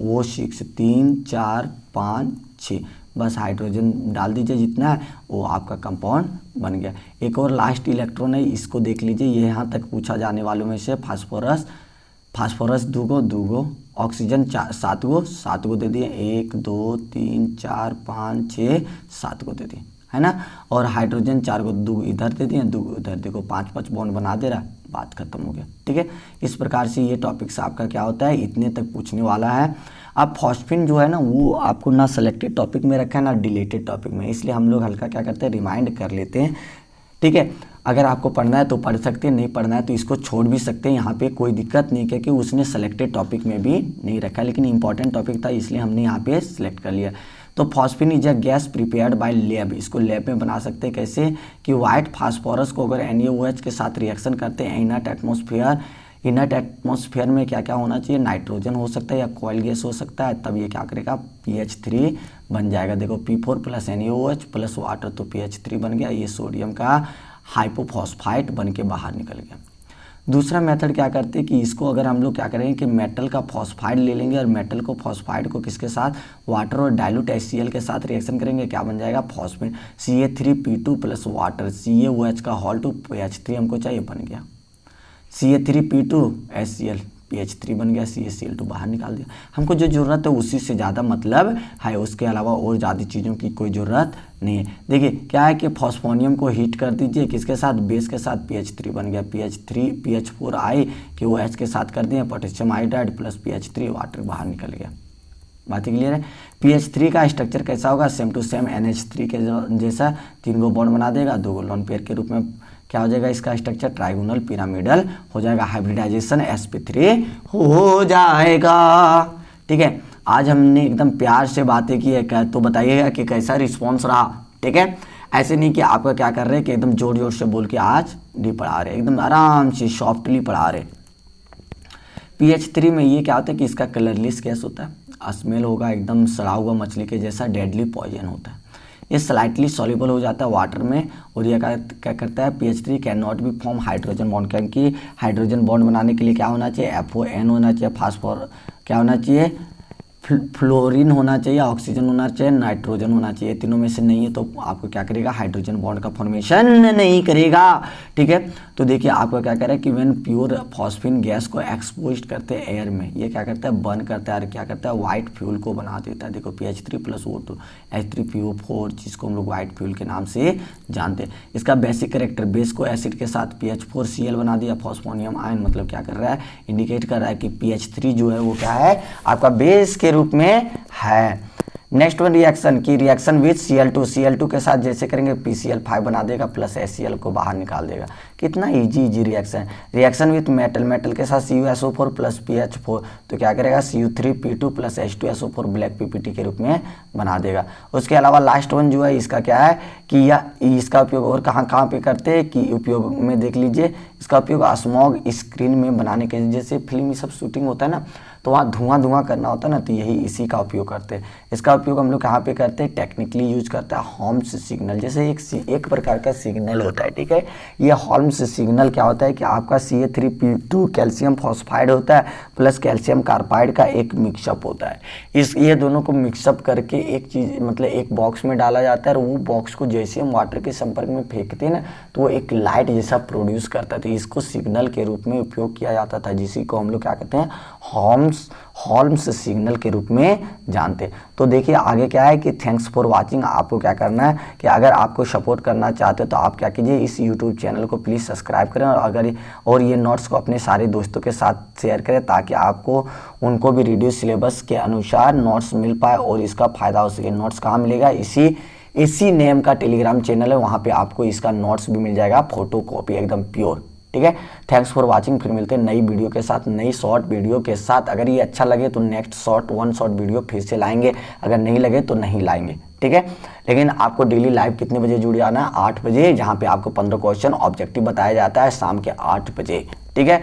O6 3 4 5 6, बस हाइड्रोजन डाल दीजिए जितना है, वो आपका कंपाउंड बन गया। एक और लास्ट इलेक्ट्रॉन है, इसको देख लीजिए, ये यहाँ तक पूछा जाने वालों में से फास्फोरस 2 गो, ऑक्सीजन 7 गो दे दिए, 1 2 3 4 5 6 7 गो दे दिए, है ना। और हाइड्रोजन 4 गो, 2 इधर दे दिए, 2 इधर, देखो 5 बॉन्ड बना दे रहा है, बात खत्म हो गया। ठीक है, इस प्रकार से ये टॉपिक से आपका क्या होता है, इतने तक पूछने वाला है। अब फॉस्फिन जो है ना, वो आपको ना सेलेक्टेड टॉपिक में रखा है ना डिलेटेड टॉपिक में, इसलिए हम लोग हल्का क्या करते हैं, रिमाइंड कर लेते हैं। ठीक है, अगर आपको पढ़ना है तो पढ़ सकते हैं, नहीं पढ़ना है तो इसको छोड़ भी सकते हैं, यहाँ पे कोई दिक्कत नहीं, क्योंकि उसने सेलेक्टेड टॉपिक में भी नहीं रखा, लेकिन इंपॉर्टेंट टॉपिक था इसलिए हमने यहाँ पे सिलेक्ट कर लिया। तो phosphine is a gas prepared by lab, इसको लैब में बना सकते हैं कैसे, कि व्हाइट फास्फोरस को अगर NaOH के साथ रिएक्शन करते हैं इनर्ट एटमॉस्फेयर में क्या क्या होना चाहिए, नाइट्रोजन हो सकता है या कॉइल गैस हो सकता है, तब ये क्या करेगा, PH3 बन जाएगा। देखो P4 + NaOH + वाटर, तो PH3 बन गया, ये सोडियम का हाइपोफॉस्फाइट बन के बाहर निकल गया। दूसरा मेथड क्या करते हैं कि इसको अगर हम लोग क्या करेंगे कि मेटल का फॉस्फाइड ले लेंगे और मेटल को फॉस्फाइड को किसके साथ, वाटर और डाइल्यूट HCl के साथ रिएक्शन करेंगे, क्या बन जाएगा, फॉस्फेट Ca3P2 + वाटर, CaOH का होल टू PH3 हमको चाहिए, बन गया Ca3P2 HCl, PH3 बन गया, CaCl2 बाहर निकाल दिया। हमको जो ज़रूरत है उसी से ज़्यादा मतलब है, उसके अलावा और ज़्यादा चीज़ों की कोई ज़रूरत नहीं है। देखिए क्या है कि फॉस्फोनियम को हीट कर दीजिए, किसके साथ, बेस के साथ, PH3 बन गया, PH4I के OH के साथ कर दिए, पोटेशियम आयोडाइड + PH3 वाटर बाहर निकल गया। बात क्लियर है। PH3 का स्ट्रक्चर कैसा होगा, सेम टू सेम NH3 के जैसा, 3 गो बॉन्ड बना देगा, 2 गो लोन पेयर के रूप में क्या हो जाएगा, इसका स्ट्रक्चर ट्राइगोनल पिरामिडल हो जाएगा, हाइब्रिडाइजेशन sp3 हो जाएगा। ठीक है, आज हमने एकदम प्यार से बातें की है, तो बताइएगा कि कैसा रिस्पॉन्स रहा। ठीक है, ऐसे नहीं कि आपका क्या कर रहे हैं कि एकदम जोर जोर से बोल के आज नहीं पढ़ा रहे, एकदम आराम से सॉफ्टली पढ़ा रहे। PH3 में ये क्या होता है कि इसका कलरलेस गैस होता है, स्मेल होगा एकदम सड़ा हुआ मछली के जैसा, डेडली पॉइजन होता है, ये स्लाइटली सॉल्युबल हो जाता है वाटर में, और ये क्या करता है, PH3 can not be form hydrogen bond, क्योंकि हाइड्रोजन बॉन्ड बनाने के लिए क्या होना चाहिए, FON होना चाहिए, फास्फोर क्या होना चाहिए, फ्लोरीन होना चाहिए, ऑक्सीजन होना चाहिए, नाइट्रोजन होना चाहिए, तीनों में से नहीं है तो आपको क्या करेगा, हाइड्रोजन बॉन्ड का फॉर्मेशन नहीं करेगा। ठीक है, तो देखिए आपको क्या कह रहा है कि व्हेन प्योर फॉस्फिन गैस को एक्सपोज करते हैं एयर में, ये क्या करता है, बर्न करता है और क्या करता है, व्हाइट फ्यूल को बना देता है। देखो PH3 + O2 H3PO4, जिसको हम लोग व्हाइट फ्यूल के नाम से जानते हैं। इसका बेसिक करेक्टर, बेस को एसिड के साथ PH4Cl बना दिया, फॉस्फोनियम आयन, मतलब क्या कर रहा है, इंडिकेट कर रहा है कि PH3 जो है वो क्या है, आपका बेस के रूप में है। नेक्स्ट वन रिएक्शन की, रिएक्शन विथ Cl2 के साथ जैसे करेंगे PCl5 बना देगा, प्लस HCl को बाहर निकाल देगा। कितना easy reaction. Reaction with metal के साथ CuSO4 + PH4, तो क्या करेगा, Cu3P2 + H2SO4 ब्लैक PPT के रूप में बना देगा। उसके अलावा लास्ट वन जो है इसका क्या है कि इसका उपयोग और कहाँ पे करते हैं कि उपयोग में देख लीजिए, इसका उपयोग स्मॉग स्क्रीन में बनाने के, जैसे फिल्म सब शूटिंग होता है ना, तो वहाँ धुआं करना होता है ना, तो यही इसी का उपयोग करते हैं। इसका उपयोग हम लोग कहाँ पे करते हैं, टेक्निकली यूज करते हैं हॉल्म्स सिग्नल, जैसे एक प्रकार का सिग्नल होता है। ठीक है, ये हॉल्म्स सिग्नल क्या होता है कि आपका Ca3P2 कैल्शियम फॉस्फाइड होता है प्लस कैल्शियम कार्बाइड का एक मिक्सअप होता है। ये दोनों को मिक्सअप करके एक चीज़ मतलब एक बॉक्स में डाला जाता है, और वो बॉक्स को जैसे हम वाटर के संपर्क में फेंकते हैं ना, तो वो एक लाइट जैसा प्रोड्यूस करता था। इसको सिग्नल के रूप में उपयोग किया जाता था, जिसी को हम लोग क्या कहते हैं, हॉल्म्स हॉल्म्स सिग्नल के रूप में जानते हैं। तो देखिए आगे क्या है कि थैंक्स फॉर वाचिंग। आपको क्या करना है कि अगर आपको सपोर्ट करना चाहते हो तो आप क्या कीजिए, इस यूट्यूब चैनल को प्लीज़ सब्सक्राइब करें और ये नोट्स को अपने सारे दोस्तों के साथ शेयर करें ताकि आपको उनको भी रिड्यूस सिलेबस के अनुसार नोट्स मिल पाए और इसका फ़ायदा हो सके। नोट्स कहाँ मिलेगा, इसी नेम का टेलीग्राम चैनल है, वहाँ पे आपको इसका नोट्स भी मिल जाएगा, फोटो कॉपी एकदम प्योर। ठीक है, थैंक्स फॉर वाचिंग। फिर मिलते हैं नई वीडियो के साथ, नई शॉर्ट वीडियो के साथ। अगर ये अच्छा लगे तो नेक्स्ट वन शॉर्ट वीडियो फिर से लाएंगे, अगर नहीं लगे तो नहीं लाएंगे। ठीक है, लेकिन आपको डेली लाइव कितने बजे जुड़ जाना है, 8 बजे, जहाँ पे आपको 15 क्वेश्चन ऑब्जेक्टिव बताया जाता है शाम के 8 बजे। ठीक है।